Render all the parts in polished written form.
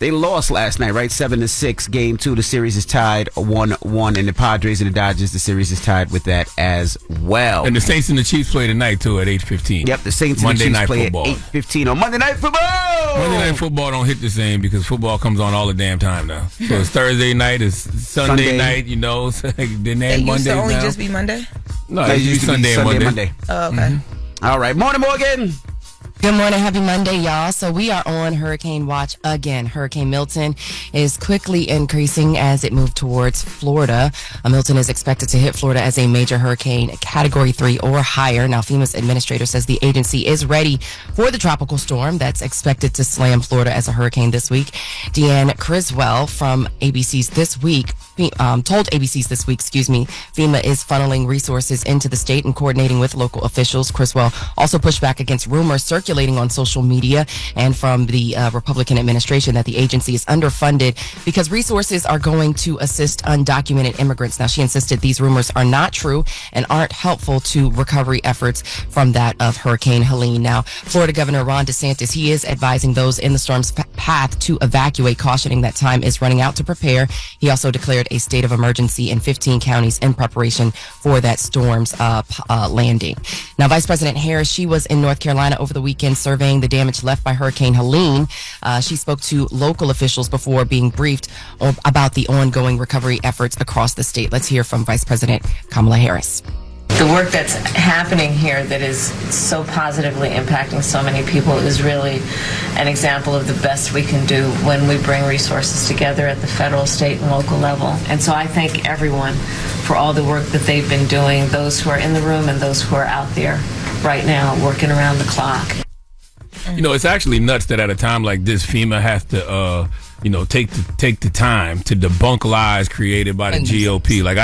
They lost last night, right? 7-6. Game 2, the series is tied 1-1. And the Padres and the Dodgers, the series is tied with that as well. And the Saints and the Chiefs play tonight, too, at 8:15. Yep, the Saints and the Chiefs play at 8:15 on Monday Night Football. Monday Night Football don't hit the same because football comes on all the damn time now. So it's Thursday night, it's Sunday night, you know. Then they It used Monday to only now. just be Monday? No, it used to be Sunday and Monday. Oh, okay. Mm-hmm. All right. Morning, Morgan. Good morning. Happy Monday, y'all. So we are on hurricane watch again. Hurricane Milton is quickly increasing as it moved towards Florida. Milton is expected to hit Florida as a major hurricane, category 3 or higher. Now, FEMA's administrator says the agency is ready for the tropical storm that's expected to slam Florida as a hurricane this week. Deanne Criswell from ABC's This Week told ABC's This Week, FEMA is funneling resources into the state and coordinating with local officials. Criswell also pushed back against rumors circulating on social media and from the Republican administration that the agency is underfunded because resources are going to assist undocumented immigrants. Now, she insisted these rumors are not true and aren't helpful to recovery efforts from that of Hurricane Helene. Now, Florida Governor Ron DeSantis, he is advising those in the storm's path to evacuate, cautioning that time is running out to prepare. He also declared a state of emergency in 15 counties in preparation for that storm's landing. Now, Vice President Harris, she was in North Carolina over the weekend surveying the damage left by Hurricane Helene. She spoke to local officials before being briefed about the ongoing recovery efforts across the state. Let's hear from Vice President Kamala Harris. The work that's happening here that is so positively impacting so many people is really an example of the best we can do when we bring resources together at the federal, state, and local level. And so I thank everyone for all the work that they've been doing, those who are in the room and those who are out there right now working around the clock. You know, it's actually nuts that at a time like this, FEMA has to, take the time to debunk lies created by the GOP. Like,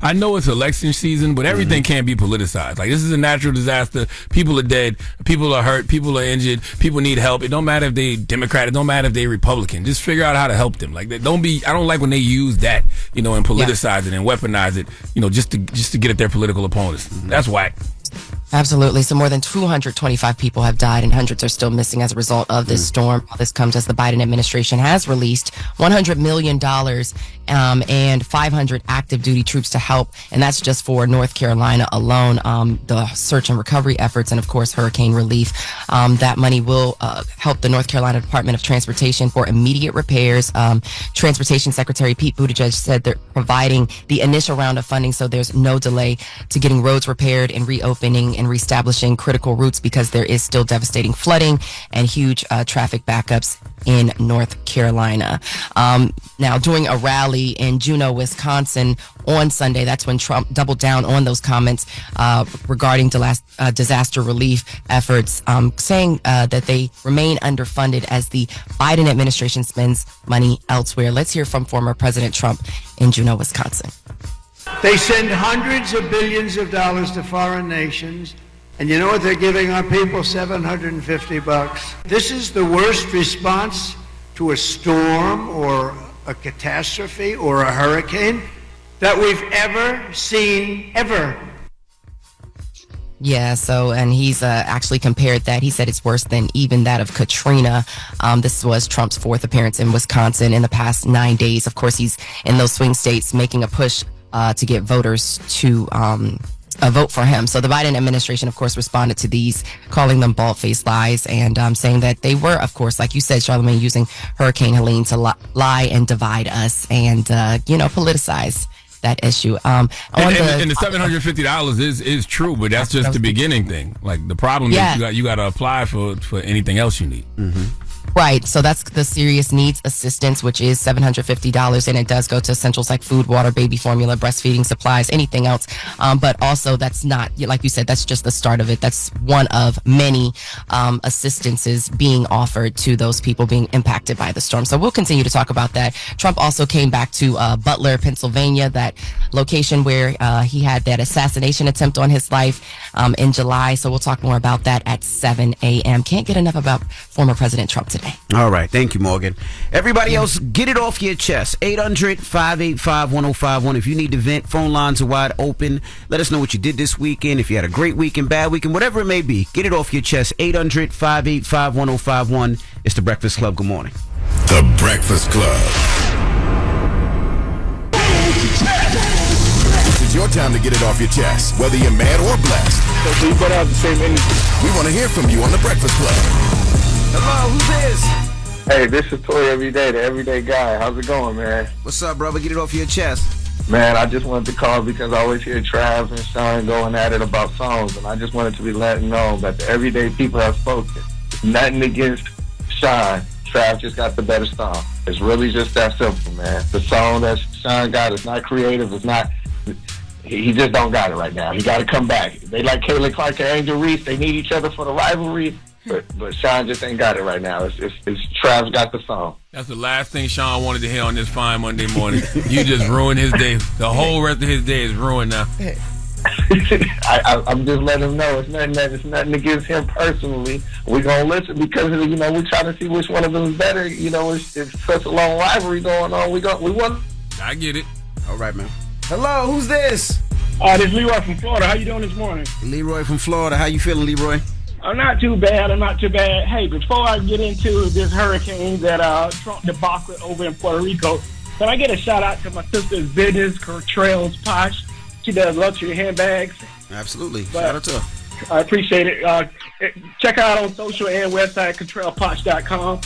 I know it's election season, but everything can't be politicized. Like, this is a natural disaster. People are dead. People are hurt. People are injured. People need help. It don't matter if they Democrat. It don't matter if they Republican. Just figure out how to help them. Like, I don't like when they use that, and politicize it and weaponize it, just to get at their political opponents. That's whack. Absolutely. So more than 225 people have died and hundreds are still missing as a result of this storm. This comes as the Biden administration has released $100 million and 500 active duty troops to help. And that's just for North Carolina alone. The search and recovery efforts and, of course, hurricane relief. That money will help the North Carolina Department of Transportation for immediate repairs. Transportation Secretary Pete Buttigieg said they're providing the initial round of funding, so there's no delay to getting roads repaired and reopening and reestablishing critical routes because there is still devastating flooding and huge traffic backups in North Carolina. Now, during a rally in Juneau, Wisconsin on Sunday, that's when Trump doubled down on those comments regarding disaster relief efforts, saying that they remain underfunded as the Biden administration spends money elsewhere. Let's hear from former President Trump in Juneau, Wisconsin. They send hundreds of billions of dollars to foreign nations, and you know what they're giving our people? $750. This is the worst response to a storm or a catastrophe or a hurricane that we've ever seen, ever. Yeah, and he's actually compared that. He said it's worse than even that of Katrina. This was Trump's fourth appearance in Wisconsin in the past 9 days. Of course, he's in those swing states making a push to get voters to vote for him. So the Biden administration, of course, responded to these, calling them bald-faced lies and saying that they were, of course, like you said, Charlamagne, using Hurricane Helene to lie and divide us and, politicize that issue. And the $750 is true, but that's just the beginning thing. Like, the problem is you got to apply for anything else you need. Mm-hmm. Right. So that's the serious needs assistance, which is $750. And it does go to essentials like food, water, baby formula, breastfeeding supplies, anything else. But also that's not, like you said, that's just the start of it. That's one of many assistances being offered to those people being impacted by the storm. So we'll continue to talk about that. Trump also came back to Butler, Pennsylvania, that location where he had that assassination attempt on his life in July. So we'll talk more about that at 7 a.m. Can't get enough about former President Trump today. All right. Thank you, Morgan. Everybody else, get it off your chest. 800-585-1051. If you need to vent, phone lines are wide open. Let us know what you did this weekend. If you had a great weekend, bad weekend, whatever it may be, get it off your chest. 800-585-1051. It's The Breakfast Club. Good morning. The Breakfast Club. It's your time to get it off your chest, whether you're mad or blessed. So you better have the same energy. We want to hear from you on The Breakfast Club. Hello, who's this? Hey, this is Tori Everyday, the everyday guy. How's it going, man? What's up, brother? Get it off your chest. Man, I just wanted to call because I always hear Trav and Sean going at it about songs, and I just wanted to be letting know that the everyday people have spoken. Nothing against Sean. Trav just got the better song. It's really just that simple, man. The song that Sean got is not creative. It's not. He just don't got it right now. He got to come back. They like Caitlin Clark and Angel Reese. They need each other for the rivalry. But Sean just ain't got it right now. It's Trav's got the song. That's the last thing Sean wanted to hear on this fine Monday morning. You just ruined his day. The whole rest of his day is ruined now. I'm just letting him know it's nothing against him personally. We're gonna listen because we're trying to see which one of them is better. It's such a long rivalry going on. We want. I get it. All right, man. Hello, who's this? This is Leroy from Florida. How you doing this morning? Leroy from Florida. How you feeling, Leroy? I'm not too bad. Hey, before I get into this hurricane that Trump debacle over in Puerto Rico, can I get a shout out to my sister's business, Trails Posh? She does luxury handbags. Absolutely. Shout out to her. I appreciate it. Check her out on social and website, ContrellPosh.com.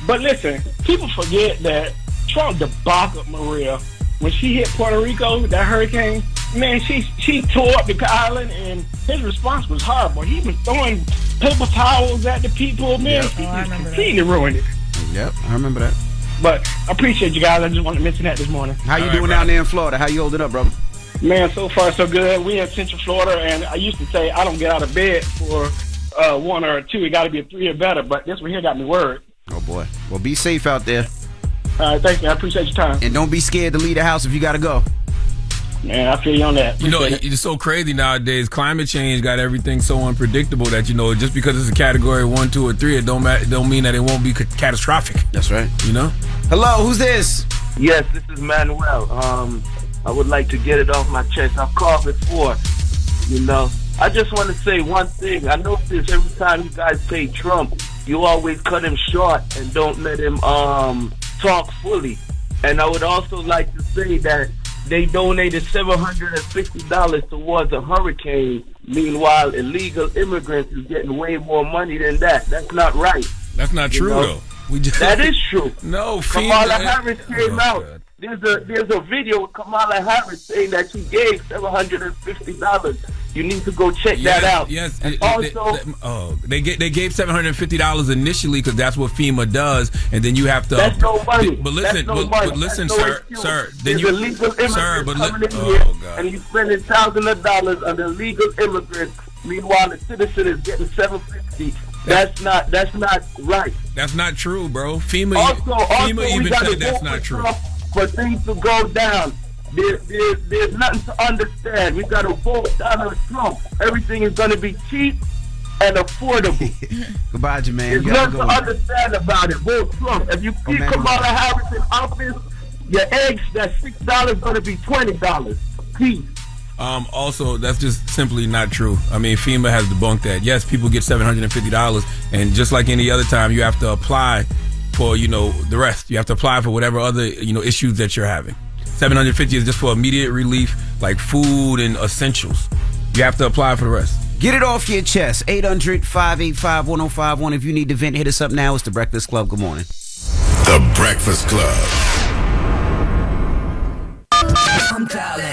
But listen, people forget that Trump debacle Maria. When she hit Puerto Rico, that hurricane, man, she tore up the island, and his response was horrible. He was throwing paper towels at the people. Man, he completely ruined it. Yep, I remember that. But I appreciate you guys. I just wanted to mention that this morning. How you doing down there in Florida? How you holding up, brother? Man, so far so good. We in Central Florida, and I used to say I don't get out of bed for one or two. It got to be a three or better, but this one here got me worried. Oh, boy. Well, be safe out there. All right, thank you. I appreciate your time. And don't be scared to leave the house if you got to go. Man, I feel you on that. It's so crazy nowadays. Climate change got everything so unpredictable that, just because it's a category 1, 2, or 3, it don't mean that it won't be catastrophic. That's right. Hello, who's this? Yes, this is Manuel. I would like to get it off my chest. I've called before, I just want to say one thing. I notice every time you guys say Trump, you always cut him short and don't let him talk fully. And I would also like to say that they donated $750 towards a hurricane. Meanwhile, illegal immigrants is getting way more money than that. That's not right. That's not true, though. That is true. No, Kamala Harris came out. There's a video with Kamala Harris saying that she gave $750. You need to go check that out. Yes. They gave $750 initially because that's what FEMA does, and then you have to. That's no money. But listen, sir. Then you illegal immigrants coming in here, and you spending thousands of dollars on the illegal immigrants. Meanwhile, the citizen is getting $750. That's not right. That's not true, bro. FEMA even said that's not true. For things to go down, there's nothing to understand. We got to vote Donald Trump. Everything is going to be cheap and affordable. Goodbye, Jermaine. There's nothing to understand about it. Vote Trump. If you keep Kamala Harris in office, your eggs, that $6 going to be $20. Peace. Also, that's just simply not true. I mean, FEMA has debunked that. Yes, people get $750, and just like any other time, you have to apply for, the rest. You have to apply for whatever other, issues that you're having. $750 is just for immediate relief, like food and essentials. You have to apply for the rest. Get it off your chest. 800-585-1051. If you need to vent, hit us up now. It's The Breakfast Club. Good morning. The Breakfast Club. I'm dialing.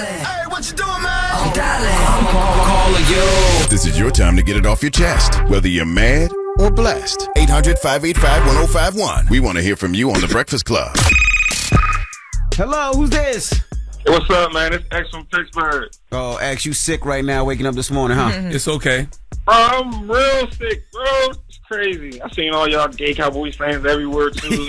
Hey, what you doing, man? I'm dialing. I'm calling you. This is your time to get it off your chest, whether you're mad or blessed. 800-585-1051. We want to hear from you on The Breakfast Club. Hello, who's this? Hey, what's up, man? It's X from Pittsburgh. Oh, X, you sick right now waking up this morning, huh? It's okay. I'm real sick, bro. It's crazy. I seen all y'all gay Cowboys fans everywhere, too.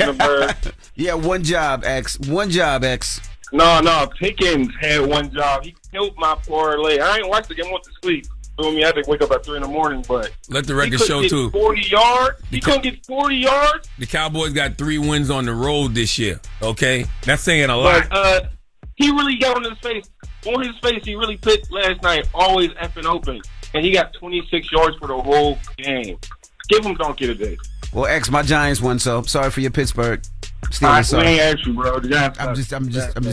Yeah, one job, X. One job, X. No. Pickens had one job. He killed my poor leg. I ain't watched the game. I went to sleep. I had to wake up at 3 in the morning, but let the record show too. 40 yards. He couldn't get 40 yards. The Cowboys got 3 wins on the road this year. Okay, that's saying a lot. But he really got on his face. On his face, he really put last night always effing open, and he got 26 yards for the whole game. Give him donkey today. Well, X, my Giants won, so sorry for your Pittsburgh. We ain't asked you, bro. I'm just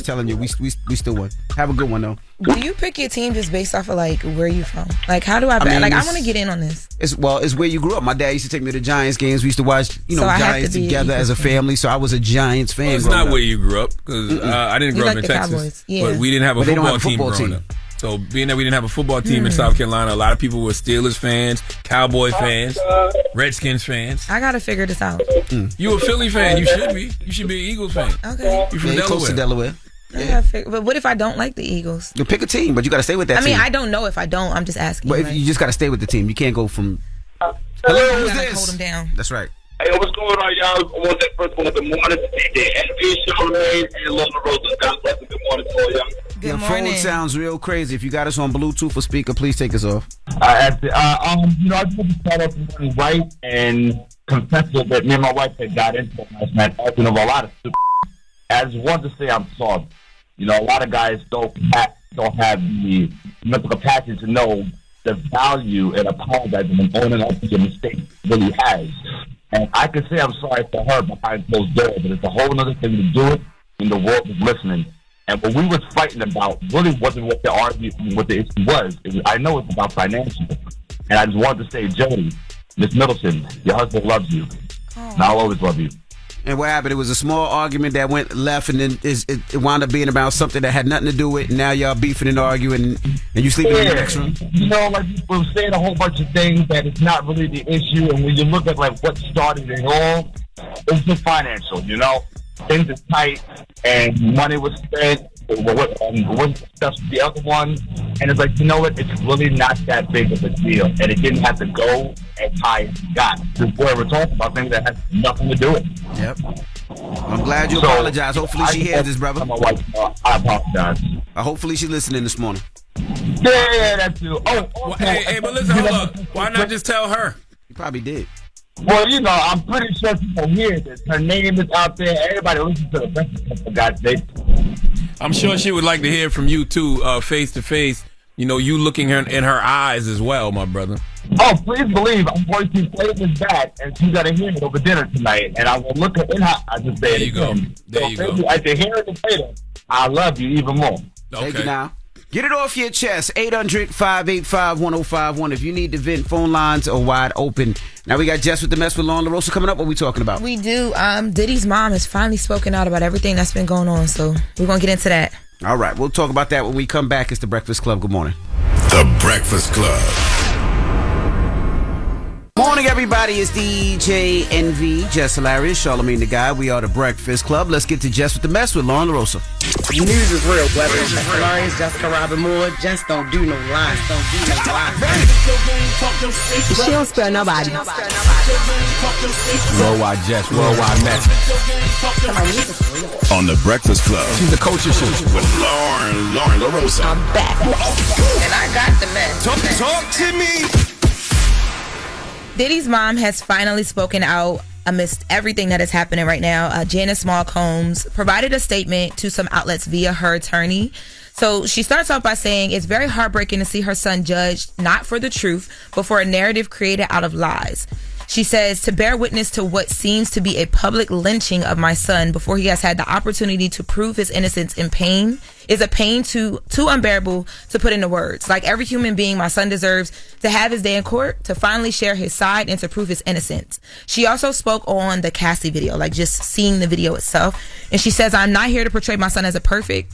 telling you, we still won. Have a good one though. Do you pick your team just based off of like where you from? Like, how do I bet? I want to get in on this. It's where you grew up. My dad used to take me to Giants games. We used to watch, Giants together as a family. So I was a Giants fan. It's not where you grew up because I didn't grow up in Texas, but we didn't have a football team growing up. So being that we didn't have a football team in South Carolina, a lot of people were Steelers fans, Cowboy fans, Redskins fans. I gotta figure this out. You a Philly fan? You should be. You should be an Eagles fan. Okay. You from Delaware? Close to Delaware. Yeah. But what if I don't like the Eagles? You pick a team, but you gotta stay with that team. I don't know if I don't. I'm just asking. But if you just gotta stay with the team. You can't go from. Hello, who's this? Hold them down. That's right. Hey, what's going on, y'all? I want that first one. Good morning to DJ Envy, Charlamagne, and Lola Rosa. God bless you. Good morning to all y'all. Your phone sounds real crazy. If you got us on Bluetooth or speaker, please take us off. I just want to start off with morning right and confess that me and my wife had got into it last night, talking of a lot of stupid. I just wanted to say I'm sorry. A lot of guys don't have the mental capacity to know the value and apologizing and owning up to your mistake really has. And I can say I'm sorry for her behind closed doors, but it's a whole other thing to do it when the world was listening. And what we was fighting about really wasn't what the issue was. I know it's about financial. And I just wanted to say, Jody, Miss Middleton, your husband loves you. And I'll always love you. And what happened? It was a small argument that went left, and then it wound up being about something that had nothing to do with it. And now y'all beefing and arguing, and you sleeping in the next room. We're saying a whole bunch of things that it's not really the issue. And when you look at what started it all, it's just financial. Things are tight, and money was spent. One stuff's the other one, and it's it's really not that big of a deal, and it didn't have to go as high as it got. We're talking about things that has nothing to do with it. Yep. I'm glad you apologize. Hopefully she hears this, brother. My wife, I apologize. Hopefully she's listening this morning. Yeah, that too. Hey, but listen, hold up. Why not just tell her? You probably did. Well, I'm pretty sure people hear this. Her name is out there. Everybody listens to the Breakfast Club, for God's sake. I'm sure she would like to hear from you too, face to face. You looking her in her eyes as well, my brother. Oh, please believe I'm going to play this back, and she's gonna hear it over dinner tonight, and I will look her in her. I just say it again. There you go. I can hear it later. I love you even more. Okay. Thank you now. Get it off your chest. 800-585-1051. If you need to vent, phone lines are wide open. Now we got Jess with the Mess with Lola Rosa coming up. What are we talking about? We do. Diddy's mom has finally spoken out about everything that's been going on, so we're going to get into that. All right. We'll talk about that when we come back. It's The Breakfast Club. Good morning. The Breakfast Club. Morning, everybody. It's DJ Envy, Jess Hilarious, Charlamagne the Guy. We are The Breakfast Club. Let's get to Jess with the Mess with Lauren LaRosa. News is real, whether it's Jess Hilarious, Jessica Robin Moore, just don't do no lies. She don't spare nobody. Worldwide Jess, worldwide Mess. On The Breakfast Club. She's the culture show. With Lauren LaRosa. I'm back. And I got the mess. Talk to me. Diddy's mom has finally spoken out amidst everything that is happening right now. Janice Small Combs provided a statement to some outlets via her attorney. So she starts off by saying it's very heartbreaking to see her son judged not for the truth, but for a narrative created out of lies. She says, to bear witness to what seems to be a public lynching of my son before he has had the opportunity to prove his innocence in pain is a pain too unbearable to put into words. Like every human being, my son deserves to have his day in court, to finally share his side and to prove his innocence. She also spoke on the Cassie video, like just seeing the video itself. And she says, I'm not here to portray my son as perfect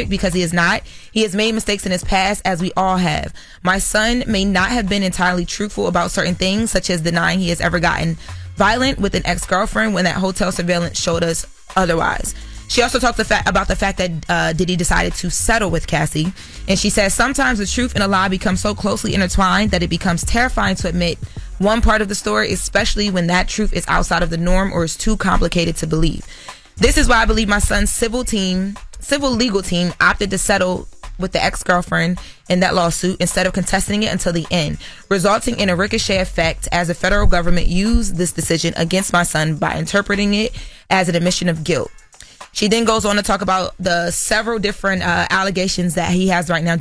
because he is not. He has made mistakes in his past, as we all have. My son may not have been entirely truthful about certain things, such as denying he has ever gotten violent with an ex-girlfriend when that hotel surveillance showed us otherwise. She also talked about the fact that Diddy decided to settle with Cassie. And she says, sometimes the truth and a lie become so closely intertwined that it becomes terrifying to admit one part of the story, especially when that truth is outside of the norm or is too complicated to believe. This is why I believe my son's civil legal team opted to settle with the ex-girlfriend in that lawsuit instead of contesting it until the end, resulting in a ricochet effect as the federal government used this decision against my son by interpreting it as an admission of guilt. She then goes on to talk about the several different allegations that he has right now,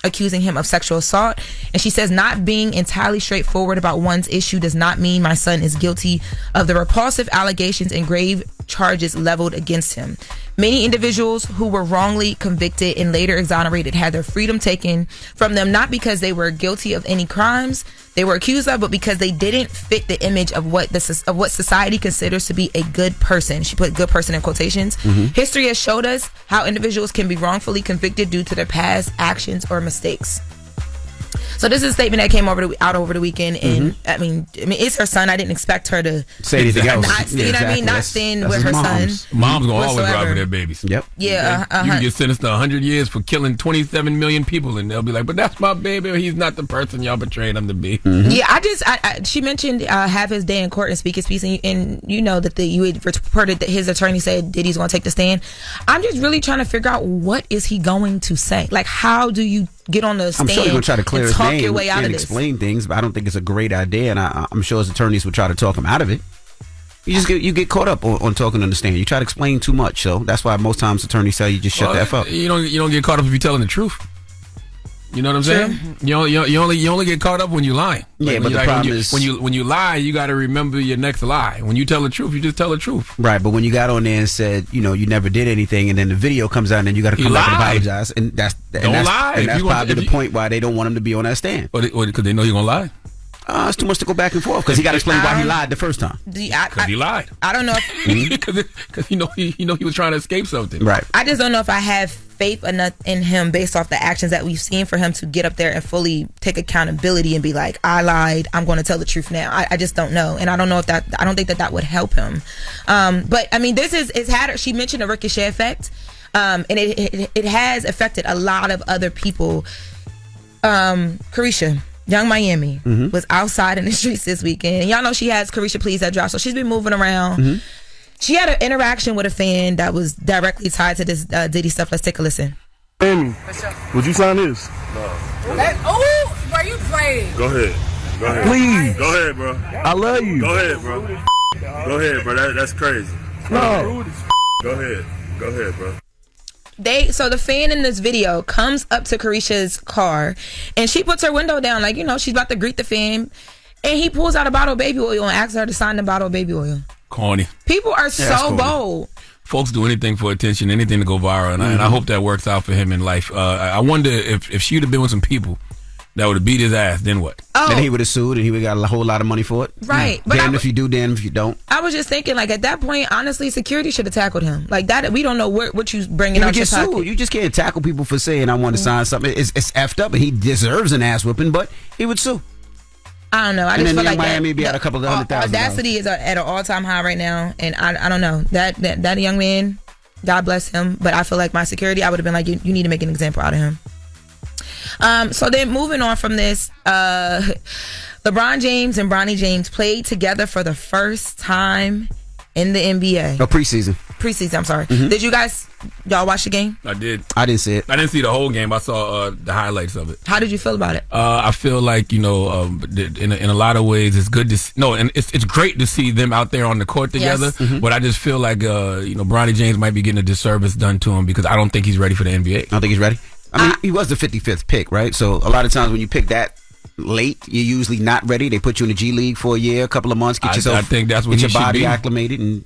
accusing him of sexual assault. And she says, not being entirely straightforward about one's issue does not mean my son is guilty of the repulsive allegations and grave charges leveled against him. Many individuals who were wrongly convicted and later exonerated had their freedom taken from them, not because they were guilty of any crimes they were accused of, but because they didn't fit the image of what society considers to be a good person. She put good person in quotations. History has showed us how individuals can be wrongfully convicted due to their past actions or mistakes. So this is a statement that came out over the weekend, and I mean, it's her son. I didn't expect her to say anything else. Not staying with her son. Mom's gonna always ride with their babies. Yep. Yeah. You can get sentenced to 100 years for killing 27 million people, and they'll be like, "But that's my baby. Or he's not the person y'all portrayed him to be." Yeah. She mentioned have his day in court and speak his piece, and you know that you had reported that his attorney said Diddy's going to take the stand. I'm just really trying to figure out what is he going to say. Like, how do you get on the stand? I'm sure he's going to try to clear his name your way out and of this. Explain things, but I don't think it's a great idea, and I'm sure his attorneys would try to talk him out of it. You get caught up on talking on the stand. You try to explain too much, so that's why most times attorneys tell you just shut the F up. You don't get caught up if you're telling the truth. You know what I'm saying? You only get caught up when you lie. Yeah, but the problem is when you lie, you got to remember your next lie. When you tell the truth, you just tell the truth. Right, but when you got on there and said, you never did anything, and then the video comes out, and then you got to come back and apologize, and that's lie. And that's probably the point why they don't want him to be on that stand. Because they know you're gonna lie. It's too much to go back and forth because he got to explain why he lied the first time. Because he lied. I don't know because he was trying to escape something. Right. I just don't know if I have faith enough in him based off the actions that we've seen for him to get up there and fully take accountability and be like, I lied, I'm going to tell the truth now. I just don't know, and I don't know if that. I don't think that would help him. But I mean, it's had. She mentioned a ricochet effect, and it has affected a lot of other people. Carisha, Young Miami, was outside in the streets this weekend, and y'all know she has Carisha Please that drop, so she's been moving around. She had an interaction with a fan that was directly tied to this Diddy stuff. Let's take a listen. Amy, would you sign this? No. Oh, bro, you playing. Go ahead. Please. Go ahead, bro. I love you. Go ahead, bro. Go ahead, bro. That's crazy. No. Go ahead, bro. So the fan in this video comes up to Carisha's car, and she puts her window down, like, she's about to greet the fan, and he pulls out a bottle of baby oil and asks her to sign the bottle of baby oil. Corny. People are so bold. Folks do anything for attention, anything to go viral, and I hope that works out for him in life. I wonder if she would have been with some people that would have beat his ass, then what? Then he would have sued, and he would have got a whole lot of money for it. Right. But damn if you do, damn if you don't. I was just thinking, like, at that point, honestly, security should have tackled him. Like, that, we don't know what you bringing out your pocket. Sued. You just can't tackle people for saying, I want to sign something. It's effed up, and he deserves an ass whipping, but he would sue. I don't know. I just feel like Miami be at a couple of $100,000. Audacity is at an all-time high right now, and I don't know. That young man, God bless him, but I feel like my security, I would have been like, you need to make an example out of him. So then moving on from this, LeBron James and Bronny James played together for the first time in the NBA. Preseason, I'm sorry. Did y'all watch the game? I did. I didn't see it. I didn't see the whole game. I saw the highlights of it. How did you feel about it? I feel like, in a lot of ways, it's good to and it's great to see them out there on the court together. Yes. But I just feel like, Bronny James might be getting a disservice done to him because I don't think he's ready for the NBA. I don't think he's ready. I mean, he was the 55th pick, right? So a lot of times when you pick that late, you're usually not ready. They put you in the G League for a year, a couple of months, get yourself, I think that's what get he your body should be. acclimated, and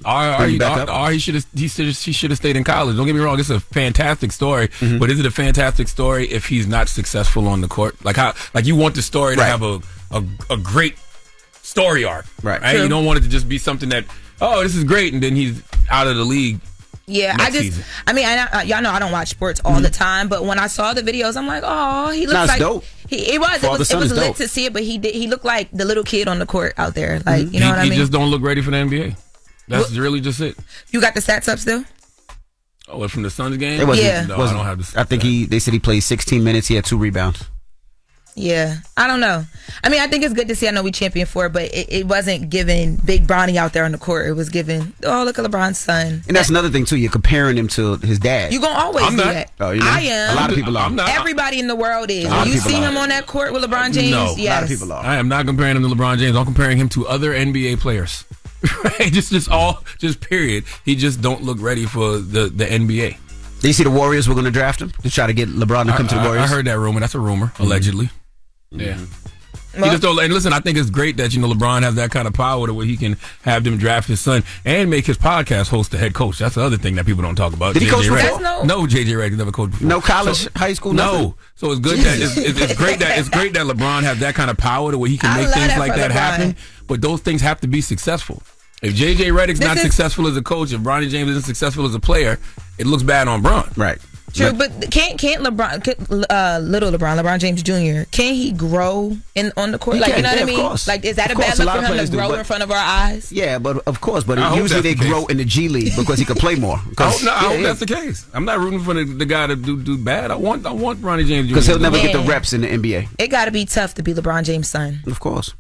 he should have stayed in college. Don't get me wrong, it's a fantastic story, but is it a fantastic story if he's not successful on the court? Like you want the story to have a great story arc, right? You don't want it to just be something that, this is great, and then he's out of the league. Yeah, y'all know I don't watch sports all the time, but when I saw the videos, I'm like, oh, he looks like dope. It was lit to see it, but he looked like the little kid on the court out there, like you know what I mean. He just don't look ready for the NBA. That's really just it. You got the stats up still? Oh, from the Suns game? It wasn't, yeah, no, I don't have the. I think they said he played 16 minutes. He had 2 rebounds. Yeah, I don't know. I mean, I think it's good to see. I know we champion for it, but it wasn't giving Big Bronny out there on the court. It was giving, look at LeBron's son. And that's another thing, too. You're comparing him to his dad. You're going to always do that. Oh, you know? I am. A lot of people are. Everybody in the world is. When you see him on that court with LeBron James, no, yes. A lot of people are. I am not comparing him to LeBron James. I'm comparing him to other NBA players. Right? Just period. He just don't look ready for the NBA. Did you see the Warriors were going to draft him to try to get LeBron to come to the Warriors? I heard that rumor. That's a rumor, allegedly. Yeah. He just don't, and listen, I think it's great that LeBron has that kind of power to where he can have them draft his son and make his podcast host the head coach. That's the other thing that people don't talk about. Did he coach before? No, JJ Redick never coached before. No college, high school, nothing? No. So it's good that it's great that LeBron has that kind of power to where he can make things like that happen. But those things have to be successful. If JJ Redick's not successful as a coach, if Bronny James isn't successful as a player, it looks bad on Bron. Right. True, but can't LeBron James Jr. Can he grow on the court? Like, you know what I mean? Like, is that a bad look for him to grow in front of our eyes? Yeah, but of course, but usually they grow in the G League because he could play more. I hope that's the case. I'm not rooting for the guy to do bad. I want Bronny James Jr. because he'll never get the reps in the NBA. It got to be tough to be LeBron James' son. Of course.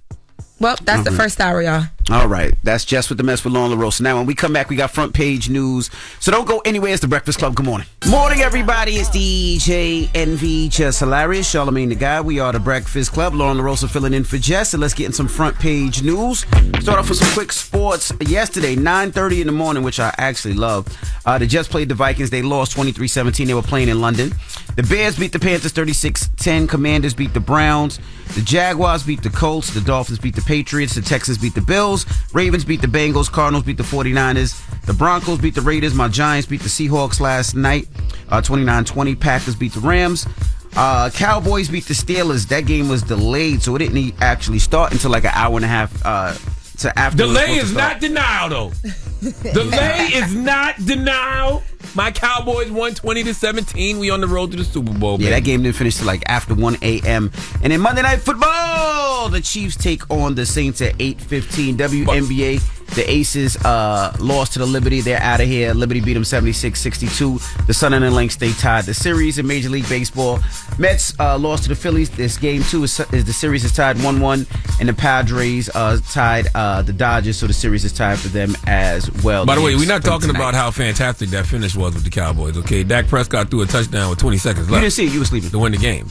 Well, that's the first hour, y'all. All right. That's Jess with the Mess with Lauren LaRosa. Now, when we come back, we got front page news. So don't go anywhere. It's the Breakfast Club. Good morning. Morning, everybody. It's DJ NV Jess Hilarious. Charlamagne the Guy. We are the Breakfast Club. Lauren LaRosa filling in for Jess. And let's get in some front page news. Start off with some quick sports. Yesterday, 9:30 in the morning, which I actually love. The Jets played the Vikings. They lost 23-17. They were playing in London. The Bears beat the Panthers 36-10. Commanders beat the Browns. The Jaguars beat the Colts. The Dolphins beat the Patriots. The Texans beat the Bills. Ravens beat the Bengals. Cardinals beat the 49ers. The Broncos beat the Raiders. My Giants beat the Seahawks last night, 29-20. Packers beat the Rams. Cowboys beat the Steelers. That game was delayed, so it didn't actually start until like an hour and a half to after. Delay is not denial, though. Delay is not denial. My Cowboys won 20-17. We on the road to the Super Bowl. Yeah, that game didn't finish till like after 1 a.m. And then Monday Night Football, the Chiefs take on the Saints at 8:15. WNBA, the Aces lost to the Liberty. They're out of here. Liberty beat them 76-62. The Sun and the Lynx, they tied the series in Major League Baseball. Mets lost to the Phillies. This game, too, is the series is tied 1-1. And the Padres tied the Dodgers, so the series is tied for them as well. By the way, we're not talking about how fantastic that finish was with the Cowboys, okay? Dak Prescott threw a touchdown with 20 seconds left. You didn't see it. You were sleeping. To win the game.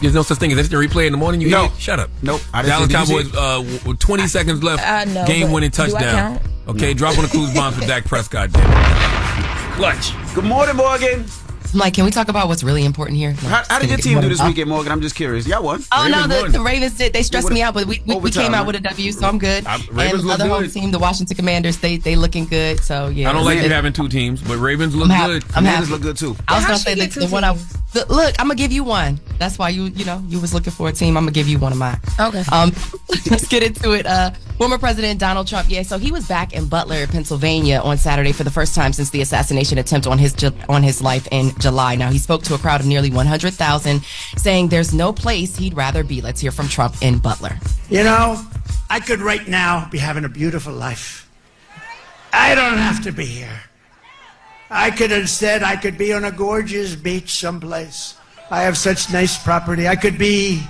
There's no such thing as instant replay in the morning? No. Idiot? Shut up. Nope. Dallas Cowboys, with 20 seconds left, game-winning touchdown. Okay, drop on the cruise bomb for Dak Prescott. Clutch. Good morning, Morgan. Mike, can we talk about what's really important here? No, how did your team do this weekend, Morgan? I'm just curious. Y'all won. Oh, no, the Ravens did. They stressed me out, but we came out with a W, so I'm good. Ravens and the other home team, the Washington Commanders, they looking good, so yeah. I don't like you having two teams, but Ravens look good. Ravens look good, too. I was going to say the one look, I'm going to give you one. That's why you was looking for a team. I'm going to give you one of mine. Okay. Let's get into it. Former President Donald Trump, so he was back in Butler, Pennsylvania on Saturday for the first time since the assassination attempt on his life in July. Now, he spoke to a crowd of nearly 100,000, saying there's no place he'd rather be. Let's hear from Trump in Butler. You know, I could right now be having a beautiful life. I don't have to be here. I could be on a gorgeous beach someplace. I have such nice property. I could be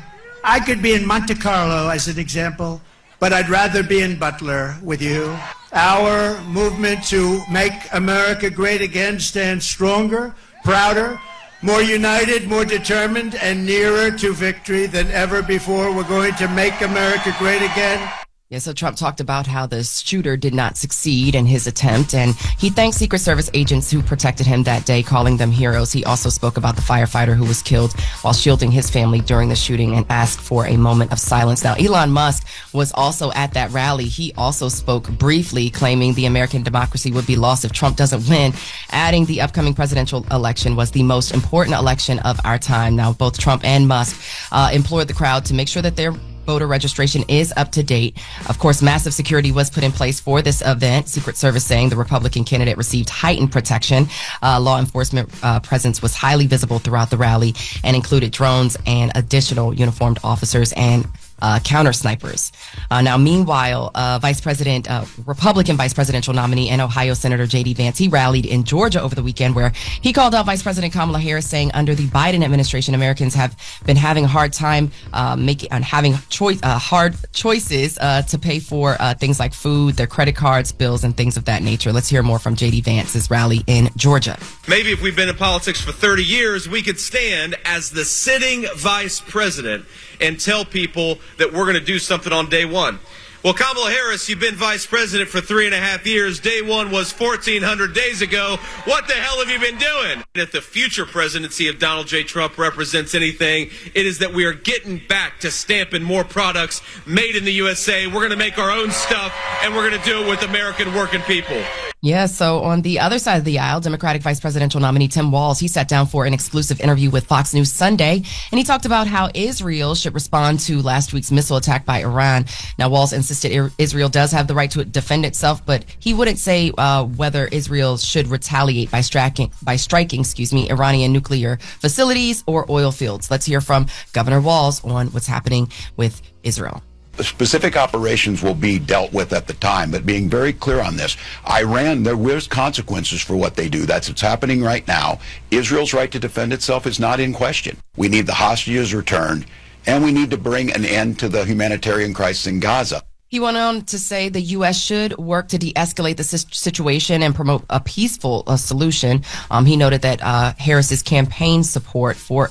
in Monte Carlo as an example, but I'd rather be in Butler with you. Our movement to make America great again stands stronger, prouder, more united, more determined, and nearer to victory than ever before. We're going to make America great again. Yeah, so Trump talked about how the shooter did not succeed in his attempt, and he thanked Secret Service agents who protected him that day, calling them heroes. He also spoke about the firefighter who was killed while shielding his family during the shooting and asked for a moment of silence. Now, Elon Musk was also at that rally. He also spoke briefly, claiming the American democracy would be lost if Trump doesn't win, adding the upcoming presidential election was the most important election of our time. Now, both Trump and Musk implored the crowd to make sure that their voter registration is up to date. Of course, massive security was put in place for this event. Secret Service saying the Republican candidate received heightened protection. Law enforcement presence was highly visible throughout the rally and included drones and additional uniformed officers and counter snipers. Now, meanwhile, Republican vice presidential nominee and Ohio Senator J.D. Vance, he rallied in Georgia over the weekend where he called out Vice President Kamala Harris, saying under the Biden administration, Americans have been having a hard time having hard choices to pay for things like food, their credit cards, bills, and things of that nature. Let's hear more from J.D. Vance's rally in Georgia. Maybe if we've been in politics for 30 years, we could stand as the sitting vice president and tell people that we're going to do something on day one. Well, Kamala Harris, you've been vice president for 3.5 years. Day one was 1,400 days ago. What the hell have you been doing? If the future presidency of Donald J. Trump represents anything, it is that we are getting back to stamping more products made in the USA. We're going to make our own stuff, and we're going to do it with American working people. Yeah, so on the other side of the aisle, Democratic vice presidential nominee Tim Walz, he sat down for an exclusive interview with Fox News Sunday, and he talked about how Israel should respond to last week's missile attack by Iran. Now, Walz insisted Israel does have the right to defend itself, but he wouldn't say whether Israel should retaliate by striking, Iranian nuclear facilities or oil fields. Let's hear from Governor Walz on what's happening with Israel. Specific operations will be dealt with at the time, but being very clear on this, Iran, there was consequences for what they do. That's what's happening right now. Israel's right to defend itself is not in question. We need the hostages returned, and we need to bring an end to the humanitarian crisis in Gaza. He went on to say the U.S. should work to de-escalate the situation and promote a peaceful solution. He noted that Harris's campaign's support for